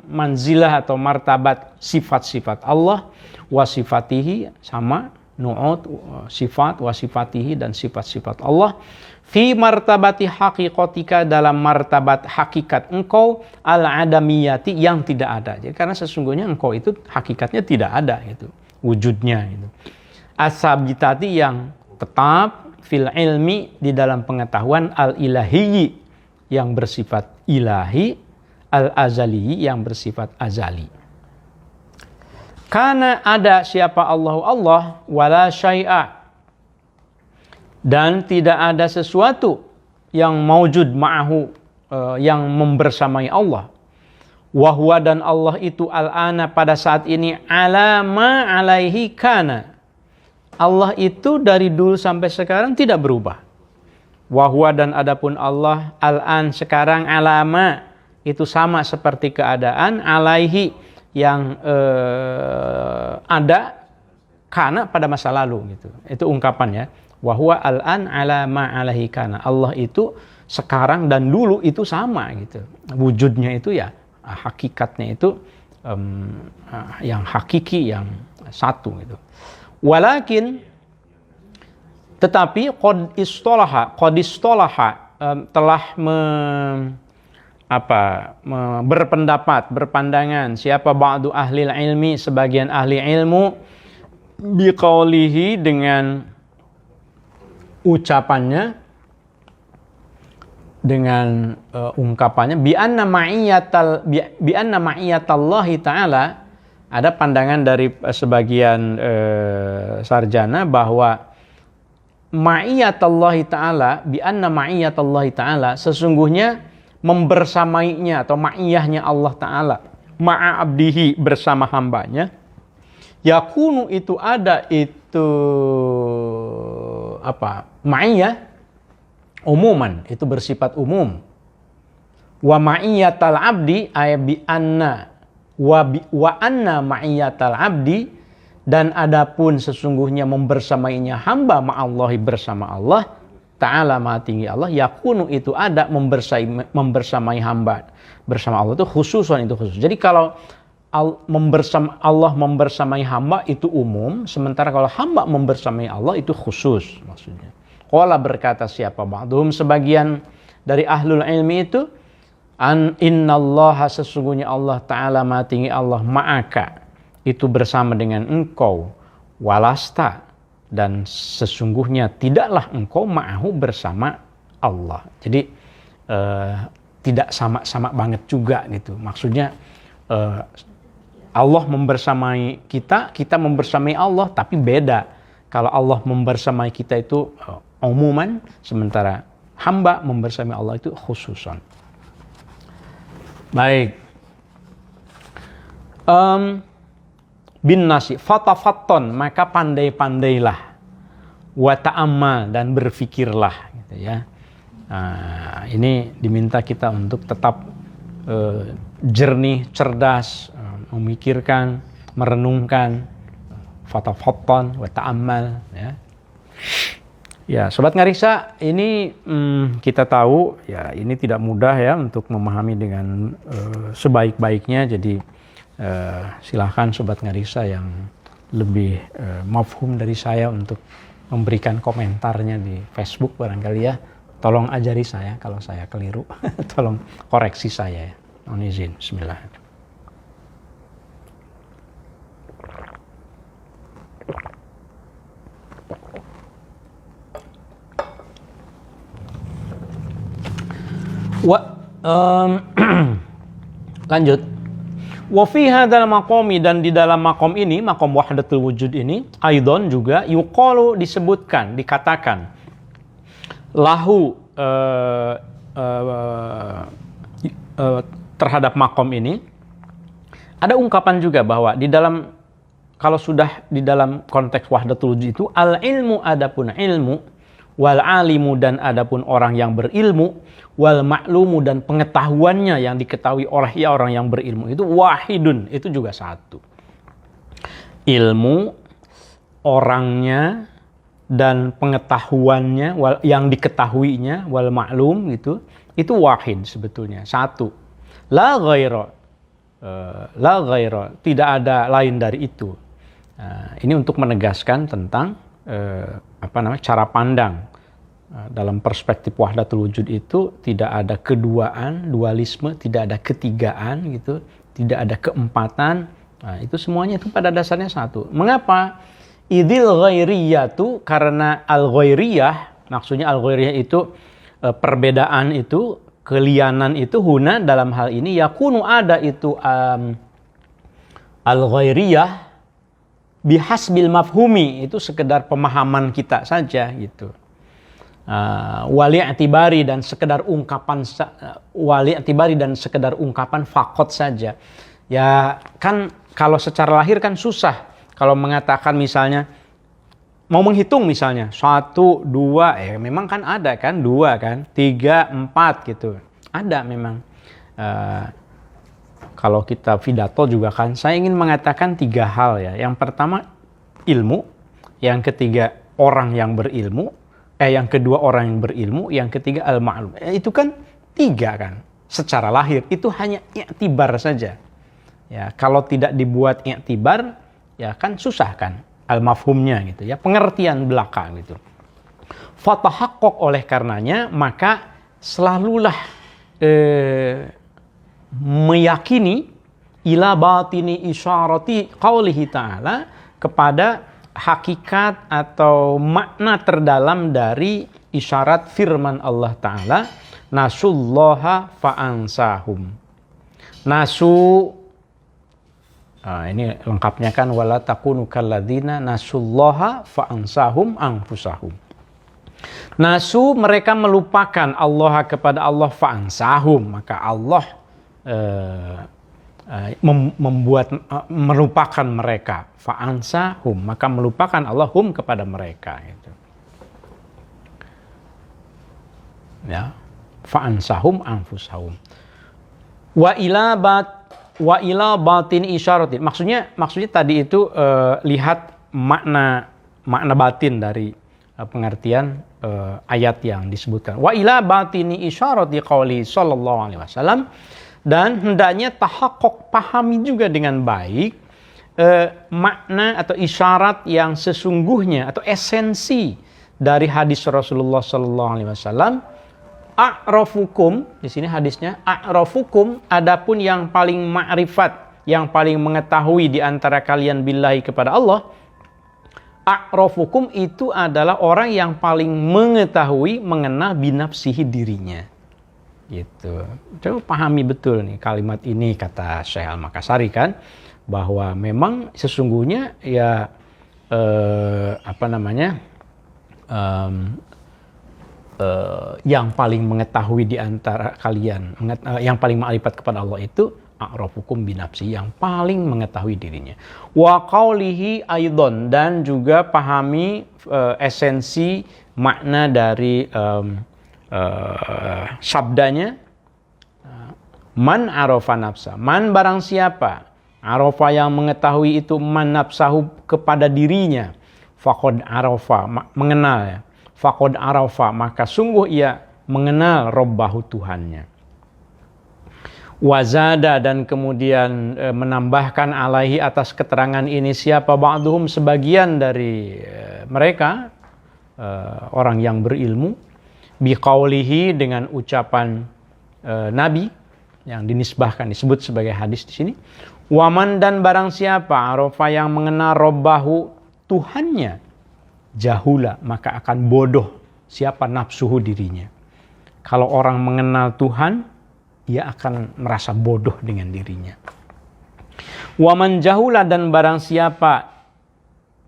A: manzilah atau martabat sifat-sifat Allah, wa sifatihi sama nu'ud sifat wa sifatihi dan sifat-sifat Allah, fi martabati haqiqatika dalam martabat hakikat engkau, al-adamiyati yang tidak ada. Jadi karena sesungguhnya engkau itu hakikatnya tidak ada itu wujudnya itu. As-sabitati yang tetap, fil ilmi di dalam pengetahuan, al-ilahiyyi yang bersifat ilahi, al-azali yang bersifat azali. Karena ada siapa Allah, wala syai'a dan tidak ada sesuatu yang maujud ma'ahu yang membersamai Allah. Wahwa dan Allah itu al-ana pada saat ini alama alaihi kana. Allah itu dari dulu sampai sekarang tidak berubah. Wahwa dan adapun Allah al-an sekarang alama itu sama seperti keadaan alaihi yang ada kana pada masa lalu gitu. Itu ungkapannya. Wahwa al-an alama alaihi kana. Allah itu sekarang dan dulu itu sama gitu. Wujudnya itu ya hakikatnya itu yang hakiki, yang satu gitu. Walakin tetapi qad istolaha telah berpendapat, berpandangan siapa ba'du ahli ilmi, sebagian ahli ilmu, biqaulihi dengan ucapannya, dengan ungkapannya, bi anna ma'iyatallahi ta'ala. Ada pandangan dari sebagian sarjana bahwa ma'iyatallahi ta'ala, bi anna ma'iyatallahi ta'ala, sesungguhnya membersamainya atau ma'iyahnya Allah Ta'ala ma'a abdihi bersama hambanya, yakunu itu ada itu ma'iyah umuman, itu bersifat umum. Wa ma'iyatal abdi ay bi anna wa anna ma'iyatal abdi, dan adapun sesungguhnya membersamainya hamba ma'allahi bersama Allah Ta'ala maha tinggi Allah, yakunu itu ada membersamai hamba bersama Allah itu khususan, itu khusus. Jadi kalau Allah membersamai hamba itu umum, sementara kalau hamba membersamai Allah itu khusus maksudnya. Qala berkata siapa ba'dhum sebagian dari ahlul ilmi itu, innallaha sesungguhnya Allah Ta'ala maha tinggi Allah ma'aka itu bersama dengan engkau, walasta dan sesungguhnya tidaklah engkau ma'ahu bersama Allah. Jadi tidak sama-sama banget juga gitu. Maksudnya Allah membersamai kita, kita membersamai Allah, tapi beda. Kalau Allah membersamai kita itu umuman, sementara hamba membersamai Allah itu khususan. Baik. Bin nasi fatafatton, maka pandai-pandailah, wa ta'ammal dan berfikirlah gitu ya. Nah, ini diminta kita untuk tetap jernih, cerdas, memikirkan, merenungkan, fatafatton wa ta'ammal ya. Ya, sobat Ngariksa, ini kita tahu ya ini tidak mudah ya untuk memahami dengan sebaik-baiknya. Jadi silahkan sobat Ngariksa yang lebih mafhum dari saya untuk memberikan komentarnya di Facebook barangkali ya. Tolong ajari saya kalau saya keliru. Tolong koreksi saya ya. Mohon izin. Bismillah. Lanjut. Wa fi hadzal maqami, dan di dalam maqam ini, maqam wahdatul wujud ini, aidon juga yuqalu disebutkan, dikatakan lahu terhadap maqam ini ada ungkapan juga bahwa di dalam, kalau sudah di dalam konteks wahdatul wujud itu, al ilmu adapun ilmu, wal alimu dan adapun orang yang berilmu, wal ma'lumu dan pengetahuannya yang diketahui oleh orang yang berilmu itu wahidun, itu juga satu. Ilmu, orangnya dan pengetahuannya yang diketahuinya, wal ma'lum itu wahid sebetulnya, satu. La ghaira, la ghaira, tidak ada lain dari itu. Ini untuk menegaskan tentang cara pandang. Dalam perspektif wahdatul wujud itu tidak ada keduaan, dualisme, tidak ada ketigaan gitu, tidak ada keempatan. Itu semuanya itu pada dasarnya satu. Mengapa? Idil ghairiyatu, karena al-ghairiyah, maksudnya al-ghairiyah itu perbedaan itu, kelianan itu, huna dalam hal ini yakunu ada itu al-ghairiyah bihasbil mafhumi, itu sekedar pemahaman kita saja gitu. Wali'tibari dan sekedar ungkapan fakot saja. Ya kan kalau secara lahir kan susah kalau mengatakan misalnya mau menghitung misalnya 1, 2, memang kan ada kan 2 kan 3, 4 gitu. Ada memang. Kalau kita pidato juga kan saya ingin mengatakan 3 hal ya. Yang pertama ilmu, yang ketiga orang yang berilmu, yang kedua orang yang berilmu, yang ketiga al-ma'lum. Itu kan 3 kan. Secara lahir itu hanya i'tibar saja. Ya, kalau tidak dibuat i'tibar, ya kan susah kan al-mafhumnya gitu ya, pengertian belaka gitu. Fatahaqqaq, oleh karenanya maka selalulah meyakini ila batini isyarati qaulihi ta'ala, kepada hakikat atau makna terdalam dari isyarat firman Allah Ta'ala, nasullaha fa'ansahum. Nasu, ini lengkapnya kan, wala takunu kalladzina nasullaha fa'ansahum anfusahum. Nasu, mereka melupakan Allah, kepada Allah, fa'ansahum, maka Allah melupakan mereka, fa'ansahum, maka melupakan Allah hum, kepada mereka itu. Ya, fa'ansahum anfusahum. Wa ila batin isyaratin. Maksudnya tadi itu lihat makna batin dari pengertian ayat yang disebutkan. Wa ila batini isyarati qauli sallallahu alaihi wasallam. Dan hendaknya tahaqqaq, pahami juga dengan baik makna atau isyarat yang sesungguhnya atau esensi dari hadis Rasulullah sallallahu alaihi wasallam. A'rafukum, di sini hadisnya a'rafukum, adapun yang paling ma'rifat, yang paling mengetahui di antara kalian billahi, kepada Allah. A'rafukum itu adalah orang yang paling mengetahui, mengenal binafsihi, dirinya. Gitu. Coba pahami betul nih kalimat ini, kata Syekh Al-Makassari kan, bahwa memang sesungguhnya ya yang paling mengetahui di antara kalian, yang paling ma'rifat kepada Allah itu a'rafukum binafsi, yang paling mengetahui dirinya. Wa qaulihi aidon, dan juga pahami esensi makna dari sabdanya, man arafa nafsa, man barang siapa, arafa yang mengetahui itu, man nafsahu, kepada dirinya, faqad arafa, mengenal ya, faqad arafa, maka sungguh ia mengenal robbahu, Tuhannya. Wazada, dan kemudian menambahkan alaihi, atas keterangan ini, siapa, ba'duhum, sebagian dari mereka orang yang berilmu, biqaulihi, dengan ucapan Nabi yang dinisbahkan, disebut sebagai hadis di sini. Waman, dan barang siapa, arafa, yang mengenal robbahu, Tuhannya, jahula, maka akan bodoh siapa, nafsuhu, dirinya. Kalau orang mengenal Tuhan, ia akan merasa bodoh dengan dirinya. Waman jahula, dan barang siapa,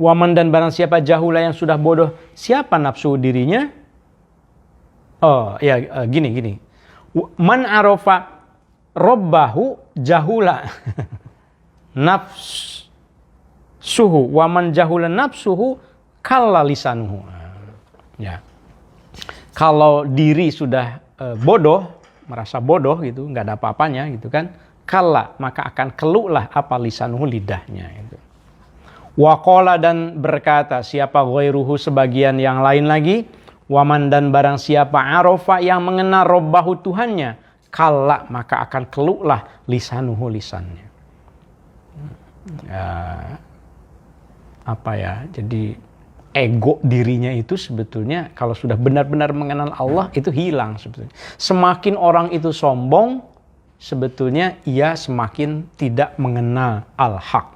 A: waman, dan barang siapa, jahula, yang sudah bodoh siapa nafsu dirinya. Gini. Man arafa robbahu jahula nafsuhu, wa man jahula nafsuhu kalla lisanuhu. Ya. Kalau diri sudah bodoh, merasa bodoh gitu, nggak ada apa-apanya gitu kan, kalla, maka akan keluhlah apa, lisanuhu, lidahnya gitu. Wa qala, dan berkata siapa, ghairuhu, sebagian yang lain lagi, Waman dan barang siapa arafa yang mengenal robbahu Tuhannya, kalla maka akan keluhlah lisanuhu lisannya. Jadi ego dirinya itu sebetulnya kalau sudah benar-benar mengenal Allah itu hilang sebetulnya. Semakin orang itu sombong, sebetulnya ia semakin tidak mengenal al-haq.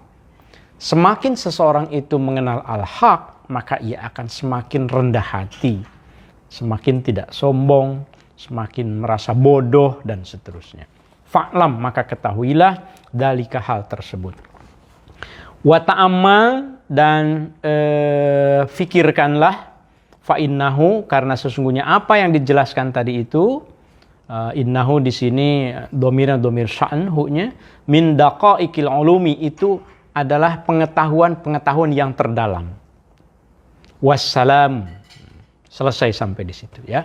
A: Semakin seseorang itu mengenal al-haq, maka ia akan semakin rendah hati, semakin tidak sombong, semakin merasa bodoh, dan seterusnya. Fa'lam, maka ketahuilah dalika hal tersebut. Wa ta'ammal, dan fikirkanlah, fa'innahu, karena sesungguhnya apa yang dijelaskan tadi itu, innahu di sini domirnya domir sya'an, hu-nya, min daqaiqil ulumi, itu adalah pengetahuan yang terdalam. Wassalam. Selesai sampai di situ ya.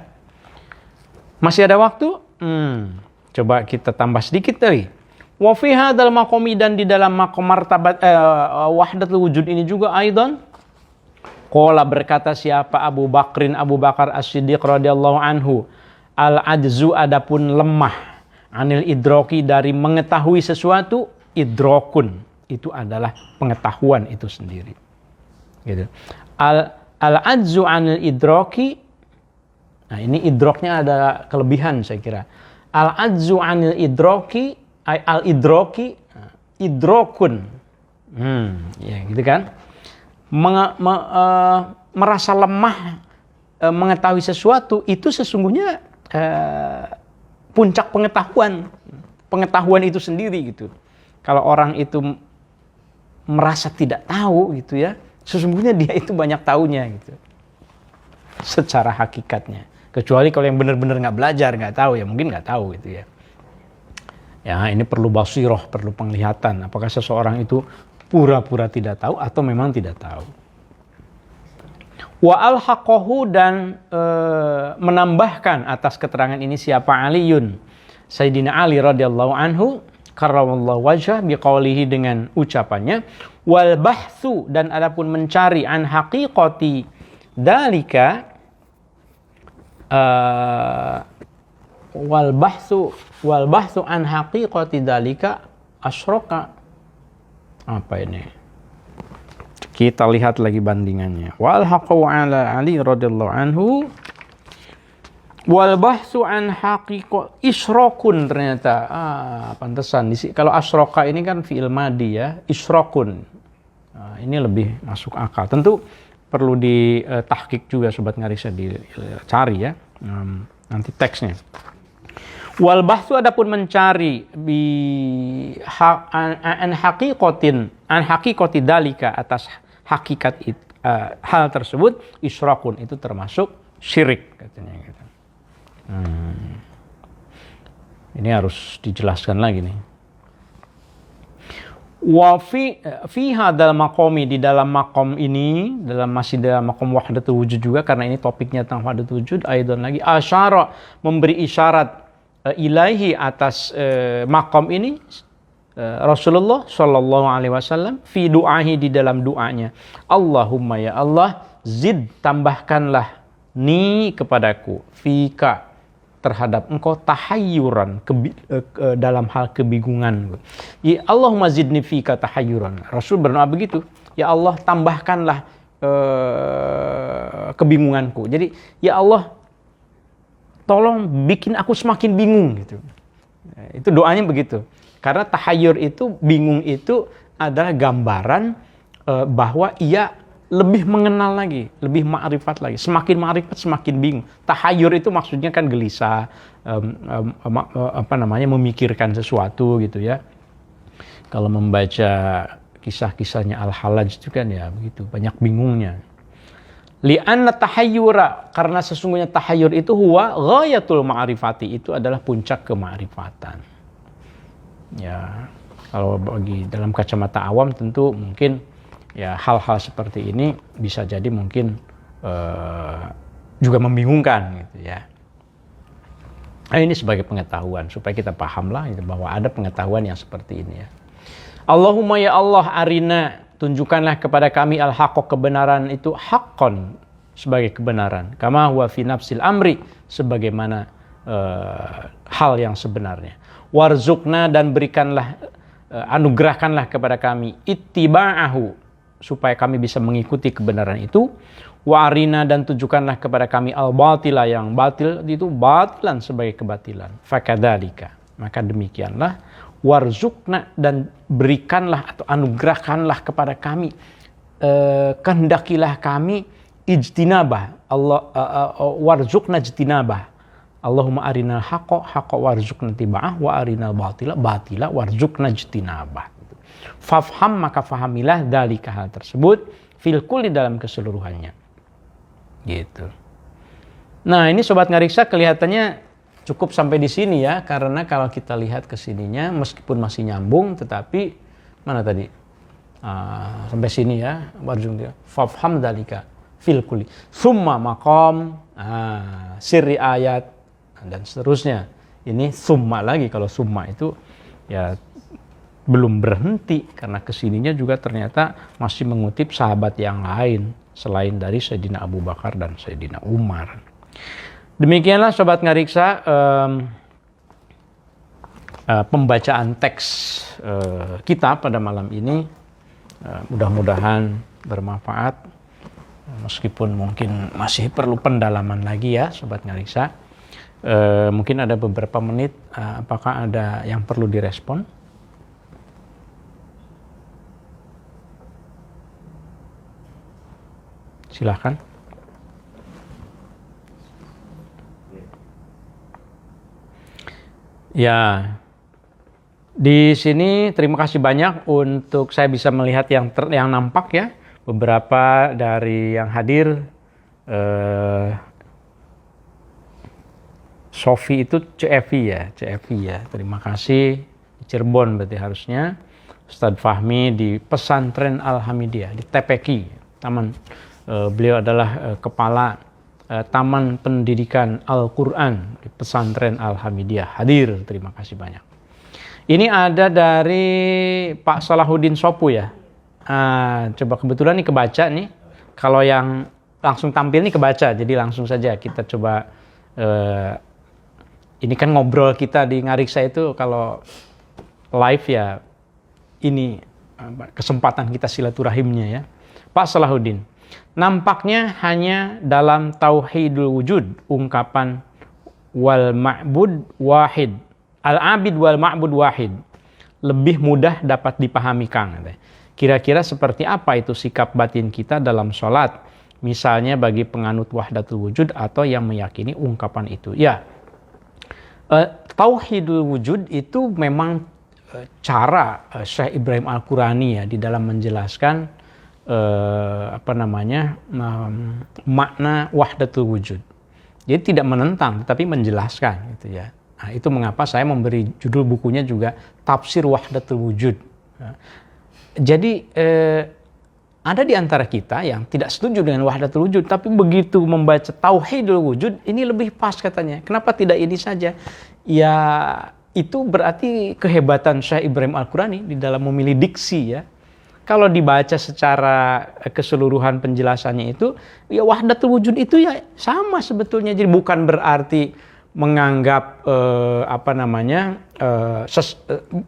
A: Masih ada waktu? Coba kita tambah sedikit tadi. Wa fi hadzal maqami, dan di dalam maqam martabat wahdatul wujud ini juga aidan. Qala, berkata siapa? Abu Bakar As-Siddiq radhiyallahu anhu, al-ajzu, adapun lemah, anil idroki, dari mengetahui sesuatu, idrokun, itu adalah pengetahuan itu sendiri. Gitu. Al-ajzu anil idroki, nah ini idroknya ada kelebihan saya kira. Al-ajzu anil idroki, al-idroki, idrokun. Ya gitu kan. Merasa lemah mengetahui sesuatu, itu sesungguhnya puncak pengetahuan itu sendiri gitu. Kalau orang itu merasa tidak tahu gitu ya, sesungguhnya dia itu banyak tahunya gitu. Secara hakikatnya. Kecuali kalau yang benar-benar nggak belajar, nggak tahu, ya mungkin nggak tahu gitu ya. Ya ini perlu basiroh, perlu penglihatan. Apakah seseorang itu pura-pura tidak tahu atau memang tidak tahu. Wa al-haqahu, dan menambahkan atas keterangan ini siapa? Aliyun, Sayyidina Ali radhiyallahu anhu, karramallahu wajhah, biqaulihi, dengan ucapannya, wal bahthu, dan adapun mencari, an haqiqati dalika, wal bahthu an haqiqati dalika asyraka. Apa ini? Kita lihat lagi bandingannya. Wal haqu ala Ali radhiyallahu anhu, wal bahthu an haqiqat isyrokun, ternyata pantesan kalau asroka ini kan fi'il madi ya, isyrokun. Ini lebih masuk akal. Tentu perlu ditahqiq juga sobat ngarisya, dicari ya nanti teksnya. Wal bahthu, adapun mencari, an haqiqati dalika, atas hakikat hal tersebut, isyrokun, itu termasuk syirik katanya gitu. Ini harus dijelaskan lagi nih. Wa fi hadzal maqami, di dalam maqam ini, masih dalam maqam wahdatul wujud juga, karena ini topiknya tentang wahdatul wujud, aidan lagi asyara, memberi isyarat, ilaihi, atas maqam ini, Rasulullah sallallahu alaihi wasallam, fi du'ahi, di dalam doanya, Allahumma ya Allah, zid, tambahkanlah, ni, kepadaku, fika, terhadap engkau, tahayyuran, dalam hal kebingungan. Ya Allahumma zidni fika tahayyuran. Rasul berdoa begitu. Ya Allah, tambahkanlah kebingunganku. Jadi ya Allah, tolong bikin aku semakin bingung gitu. Itu doanya begitu. Karena tahayyur itu, bingung itu adalah gambaran bahwa ia lebih mengenal lagi, lebih ma'rifat lagi. Semakin ma'rifat, semakin bingung. Tahayyur itu maksudnya kan gelisah, memikirkan sesuatu gitu ya. Kalau membaca kisah-kisahnya Al-Hallaj itu kan ya begitu, banyak bingungnya. Li'anna tahayyura, karena sesungguhnya tahayyur itu huwa ghayatul ma'rifati, itu adalah puncak kema'rifatan. Ya, kalau bagi dalam kacamata awam tentu mungkin ya hal-hal seperti ini bisa jadi mungkin juga membingungkan gitu ya. Ini sebagai pengetahuan supaya kita pahamlah gitu, bahwa ada pengetahuan yang seperti ini ya. Allahumma ya Allah, arina, tunjukkanlah kepada kami al-haqqa, kebenaran itu, haqqan, sebagai kebenaran. Kama huwa fi nafsil amri, sebagaimana hal yang sebenarnya. Warzuqna, dan berikanlah, anugerahkanlah kepada kami ittiba'ahu, supaya kami bisa mengikuti kebenaran itu. Wa arina, dan tunjukkanlah kepada kami al-batila, yang batil itu batilan sebagai kebatilan. Fakadzalika, maka demikianlah. Warzuqna, dan berikanlah atau anugerahkanlah kepada kami, kehendakilah kami ijtinabah Allah, warzuqna ijtinabah. Allahumma arinal haqqa haqqa warzuqna tiba'ah, wa arinal batila batila warzuqna ijtinabah. Fafham, maka fahamilah dalika, hal tersebut, fil kulli, dalam keseluruhannya. Gitu. Nah, ini Sobat Ngariksa kelihatannya cukup sampai di sini ya, karena kalau kita lihat ke sininya meskipun masih nyambung, tetapi mana tadi? Sampai sini ya, fafham dalika fil kulli. Summa maqam, sirri ayat, dan seterusnya. Ini summa lagi, kalau summa itu ya belum berhenti, karena kesininya juga ternyata masih mengutip sahabat yang lain selain dari Sayyidina Abu Bakar dan Sayyidina Umar. Demikianlah Sobat Ngariksa pembacaan teks kita pada malam ini. Mudah-mudahan bermanfaat, meskipun mungkin masih perlu pendalaman lagi ya Sobat Ngariksa. Mungkin ada beberapa menit, apakah ada yang perlu direspon? Silahkan. Ya, di sini terima kasih banyak untuk saya bisa melihat yang nampak ya. Beberapa dari yang hadir, Sofi itu CFI ya. Terima kasih. Di Cirebon berarti harusnya. Ustadz Fahmi di Pesantren Al-Hamidiyah di TPQ, Taman. Beliau adalah kepala Taman Pendidikan Al-Quran di Pesantren Al-Hamidiyah. Hadir, terima kasih banyak. Ini ada dari Pak Salahuddin Sopu ya. Coba kebetulan nih kebaca nih. Kalau yang langsung tampil nih kebaca, jadi langsung saja kita coba. Ini kan ngobrol kita di Ngariksa itu kalau live ya, ini kesempatan kita silaturahimnya ya. Pak Salahuddin. Nampaknya hanya dalam tauhidul wujud, ungkapan wal ma'bud wahid, al-abid wal ma'bud wahid, lebih mudah dapat dipahami Kang. Kira-kira seperti apa itu sikap batin kita dalam sholat, misalnya bagi penganut wahdatul wujud atau yang meyakini ungkapan itu. Ya, tauhidul wujud itu memang cara Syekh Ibrahim Al-Qurani ya di dalam menjelaskan makna wahdatul wujud. Jadi tidak menentang, tapi menjelaskan gitu ya. Nah, itu mengapa saya memberi judul bukunya juga Tafsir Wahdatul Wujud. Jadi ada di antara kita yang tidak setuju dengan wahdatul wujud, tapi begitu membaca tauhidul wujud ini lebih pas katanya. Kenapa tidak ini saja? Ya itu berarti kehebatan Syekh Ibrahim Al-Qurani di dalam memilih diksi ya. Kalau dibaca secara keseluruhan penjelasannya itu, ya wahdatul wujud itu ya sama sebetulnya. Jadi bukan berarti menganggap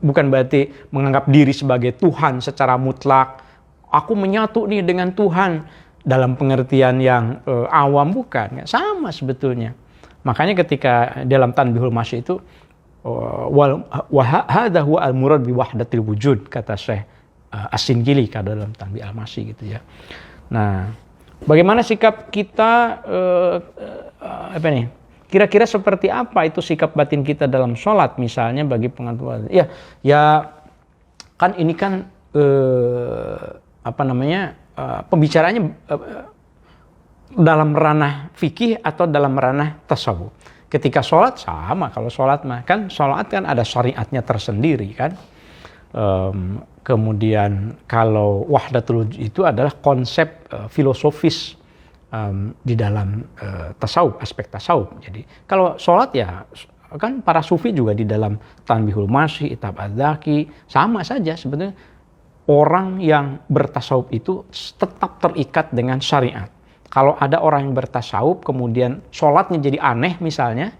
A: bukan berarti menganggap diri sebagai Tuhan secara mutlak. Aku menyatu nih dengan Tuhan dalam pengertian yang awam, bukan. Sama sebetulnya. Makanya ketika dalam Tanbihul Masyi itu hadza huwa al-murad bi wahdatil wujud, kata Syekh As-Singkili dalam Tanbih Al-Masyi gitu ya. Nah, bagaimana sikap kita kira-kira seperti apa itu sikap batin kita dalam sholat misalnya bagi penganut ya kan ini kan pembicaranya dalam ranah fikih atau dalam ranah tasawuf. Ketika sholat sama, kalau sholat mah kan sholat kan ada syariatnya tersendiri kan. Kemudian kalau wahdatul wujud itu adalah konsep filosofis di dalam tasawuf, aspek tasawuf. Jadi kalau sholat ya kan para sufi juga di dalam Tanbihul Masyi, Itab Az-Zaki sama saja sebetulnya. Orang yang bertasawuf itu tetap terikat dengan syariat. Kalau ada orang yang bertasawuf kemudian sholatnya jadi aneh misalnya,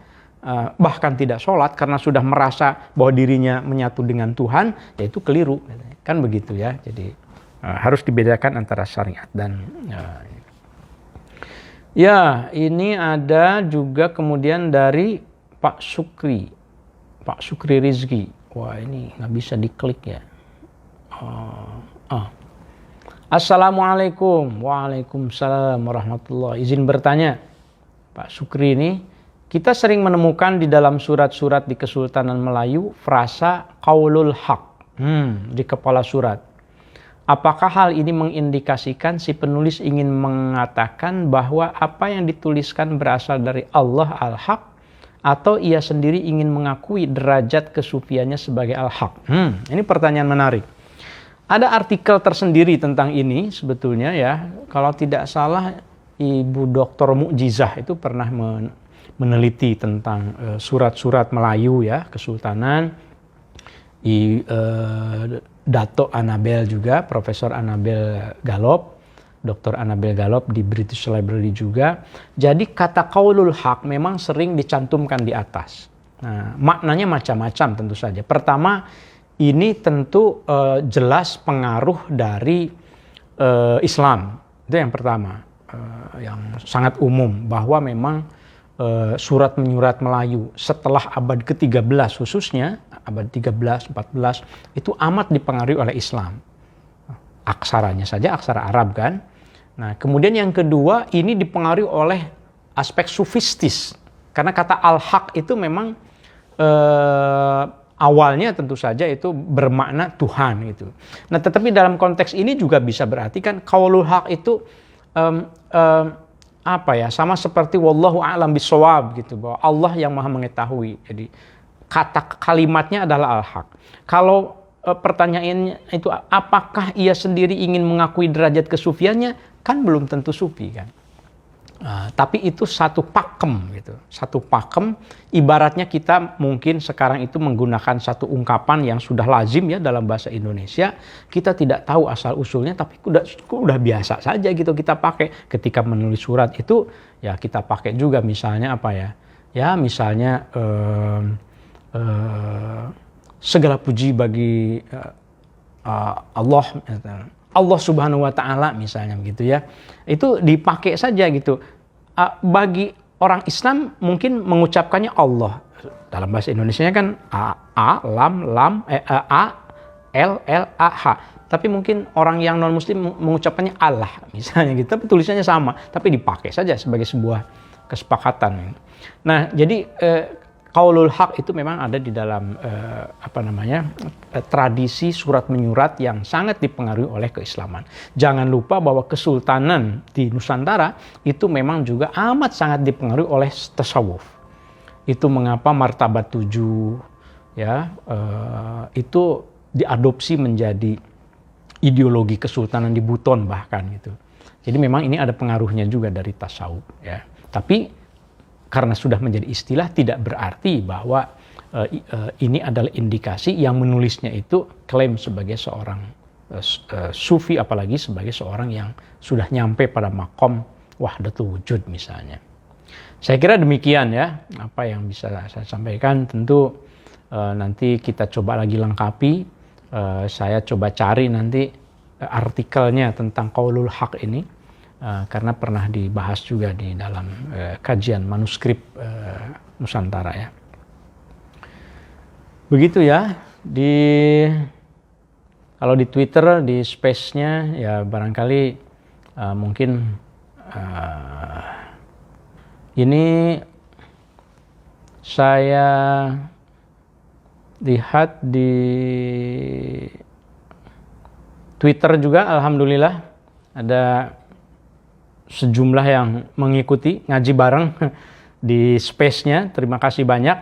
A: bahkan tidak sholat karena sudah merasa bahwa dirinya menyatu dengan Tuhan, ya itu keliru. Kan begitu ya. Jadi harus dibedakan antara syariat dan ya, ini ada juga kemudian dari Pak Sukri Rizki. Wah, ini nggak bisa diklik ya. Assalamualaikum. Waalaikumsalam warahmatullahi. Izin bertanya, Pak Sukri ini, kita sering menemukan di dalam surat-surat di Kesultanan Melayu frasa qaulul haq di kepala surat. Apakah hal ini mengindikasikan si penulis ingin mengatakan bahwa apa yang dituliskan berasal dari Allah al-haq, atau ia sendiri ingin mengakui derajat kesufiannya sebagai al-haq? Ini pertanyaan menarik. Ada artikel tersendiri tentang ini sebetulnya ya. Kalau tidak salah Ibu Dr. Mukjizah itu pernah meneliti tentang surat-surat Melayu ya, Kesultanan. Dato Annabel juga, Profesor Annabel Gallop, Dr. Annabel Gallop di British Library juga. Jadi kata qaulul haq memang sering dicantumkan di atas. Nah, maknanya macam-macam tentu saja. Pertama, ini tentu jelas pengaruh dari Islam. Itu yang pertama, yang sangat umum, bahwa memang surat menyurat Melayu setelah abad ke-13 khususnya, abad 13, 14, itu amat dipengaruhi oleh Islam. Aksaranya saja aksara Arab kan. Nah, kemudian yang kedua, ini dipengaruhi oleh aspek sufistis. Karena kata al-haq itu memang awalnya tentu saja itu bermakna Tuhan gitu. Nah, tetapi dalam konteks ini juga bisa berarti kan qaulul haq itu sama seperti wallahu a'lam bissawab gitu, bahwa Allah yang Maha mengetahui. Jadi kata kalimatnya adalah al-haq. Kalau pertanyaannya itu apakah ia sendiri ingin mengakui derajat kesufiannya, kan belum tentu sufi kan. Tapi itu satu pakem gitu, satu pakem. Ibaratnya kita mungkin sekarang itu menggunakan satu ungkapan yang sudah lazim ya dalam bahasa Indonesia. Kita tidak tahu asal usulnya, tapi udah biasa saja gitu kita pakai. Ketika menulis surat itu ya kita pakai juga, misalnya apa ya? Ya misalnya segala puji bagi Allah Subhanahu wa Ta'ala misalnya begitu ya. Itu dipakai saja gitu. Bagi orang Islam mungkin mengucapkannya Allah. Dalam bahasa Indonesianya kan A, H. Tapi mungkin orang yang non muslim mengucapkannya Allah misalnya gitu. Tapi tulisannya sama, tapi dipakai saja sebagai sebuah kesepakatan. Nah, jadi qaulul haq itu memang ada di dalam tradisi surat menyurat yang sangat dipengaruhi oleh keislaman. Jangan lupa bahwa kesultanan di Nusantara itu memang juga amat sangat dipengaruhi oleh tasawuf. Itu mengapa martabat 7 ya itu diadopsi menjadi ideologi kesultanan di Buton bahkan gitu. Jadi memang ini ada pengaruhnya juga dari tasawuf ya. Tapi karena sudah menjadi istilah tidak berarti bahwa ini adalah indikasi yang menulisnya itu klaim sebagai seorang sufi, apalagi sebagai seorang yang sudah nyampe pada makom wahdatul wujud misalnya. Saya kira demikian ya apa yang bisa saya sampaikan. Tentu nanti kita coba lagi lengkapi. Saya coba cari nanti artikelnya tentang qaulul haq ini. Karena pernah dibahas juga di dalam kajian manuskrip Nusantara ya. Begitu ya, kalau di Twitter, di space-nya ya barangkali mungkin ini saya lihat di Twitter juga, alhamdulillah ada sejumlah yang mengikuti ngaji bareng di space-nya. Terima kasih banyak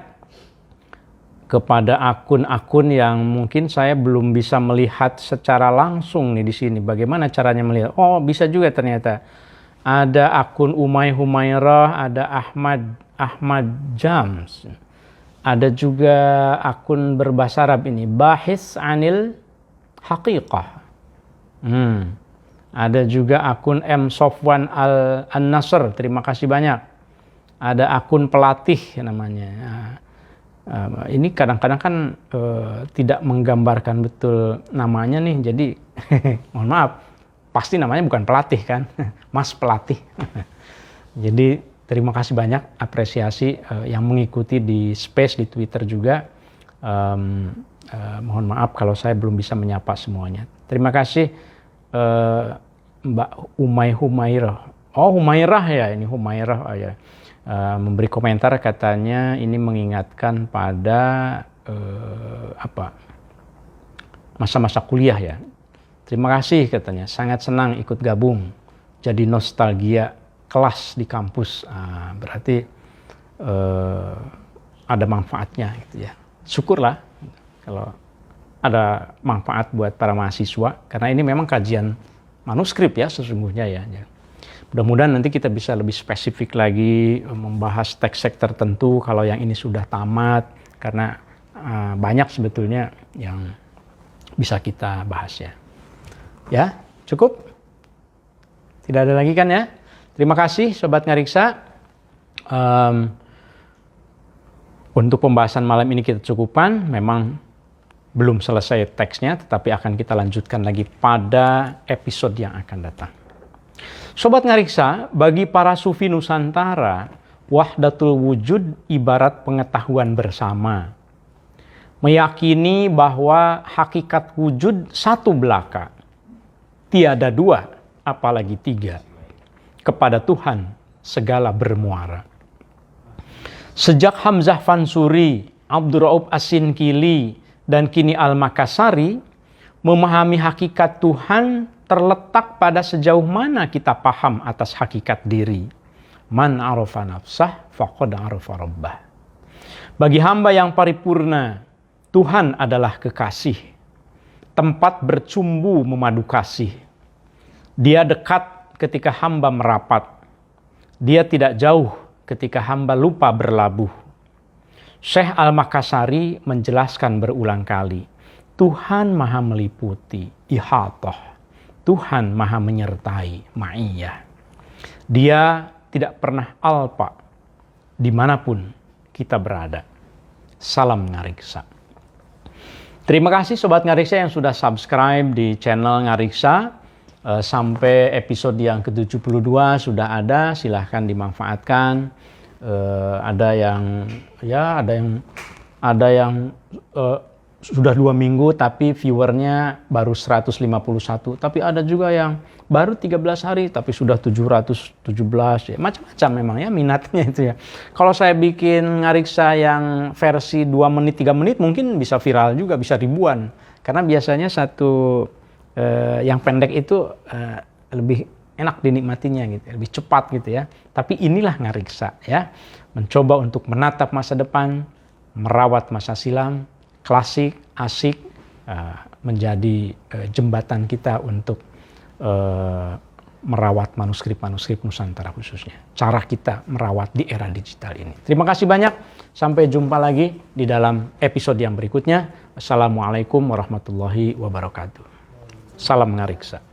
A: kepada akun-akun yang mungkin saya belum bisa melihat secara langsung nih di sini. Bagaimana caranya melihat? Oh, bisa juga ternyata. Ada akun Umay Humairah, ada Ahmad Jams. Ada juga akun berbahasa Arab ini, Bahis Anil Haqiqah. Ada juga akun M. Sofwan An-Nasr, terima kasih banyak. Ada akun pelatih namanya. Ini kadang-kadang kan tidak menggambarkan betul namanya nih, jadi mohon maaf, pasti namanya bukan pelatih kan, Mas Pelatih. Jadi terima kasih banyak, apresiasi yang mengikuti di Space, di Twitter juga. Mohon maaf kalau saya belum bisa menyapa semuanya. Terima kasih Mbak Humairah. Oh, Humairah ya, ini Humairah ya. Memberi komentar, katanya ini mengingatkan pada masa-masa kuliah ya. Terima kasih katanya, sangat senang ikut gabung, jadi nostalgia kelas di kampus. Berarti ada manfaatnya gitu ya. Syukurlah kalau ada manfaat buat para mahasiswa, karena ini memang kajian manuskrip ya sesungguhnya ya. Mudah-mudahan nanti kita bisa lebih spesifik lagi membahas teks-teks tertentu kalau yang ini sudah tamat, karena banyak sebetulnya yang bisa kita bahas ya. Ya, cukup? Tidak ada lagi kan ya? Terima kasih Sobat Ngariksa. Untuk pembahasan malam ini kita cukupkan, memang belum selesai teksnya, tetapi akan kita lanjutkan lagi pada episode yang akan datang. Sobat Ngariksa, bagi para sufi Nusantara, wahdatul wujud ibarat pengetahuan bersama. Meyakini bahwa hakikat wujud satu belaka, tiada dua, apalagi tiga. Kepada Tuhan segala bermuara. Sejak Hamzah Fansuri, Abdurraub As-Sinkili, dan kini Al-Makassari, memahami hakikat Tuhan terletak pada sejauh mana kita paham atas hakikat diri. Man arafa nafsah faqad arafa rabbah. Bagi hamba yang paripurna, Tuhan adalah kekasih, tempat bercumbu memadu kasih. Dia dekat ketika hamba merapat. Dia tidak jauh ketika hamba lupa berlabuh. Syekh Al-Makassari menjelaskan berulang kali, Tuhan maha meliputi, ihatah. Tuhan maha menyertai, ma'iyah. Dia tidak pernah alpa dimanapun kita berada. Salam Ngariksa. Terima kasih Sobat Ngariksa yang sudah subscribe di channel Ngariksa. Sampai episode yang ke-72 sudah ada, silahkan dimanfaatkan. Ada yang sudah 2 minggu tapi viewernya baru 151, tapi ada juga yang baru 13 hari tapi sudah 717 ya. Macam-macam memang ya minatnya itu ya. Kalau saya bikin Ngariksa yang versi 2 menit 3 menit mungkin bisa viral juga, bisa ribuan, karena biasanya satu yang pendek itu lebih enak dinikmatinya gitu, lebih cepat gitu ya. Tapi inilah Ngariksa ya, mencoba untuk menatap masa depan, merawat masa silam, klasik, asik, menjadi jembatan kita untuk merawat manuskrip-manuskrip Nusantara khususnya. Cara kita merawat di era digital ini. Terima kasih banyak. Sampai jumpa lagi di dalam episode yang berikutnya. Assalamualaikum warahmatullahi wabarakatuh. Salam Ngariksa.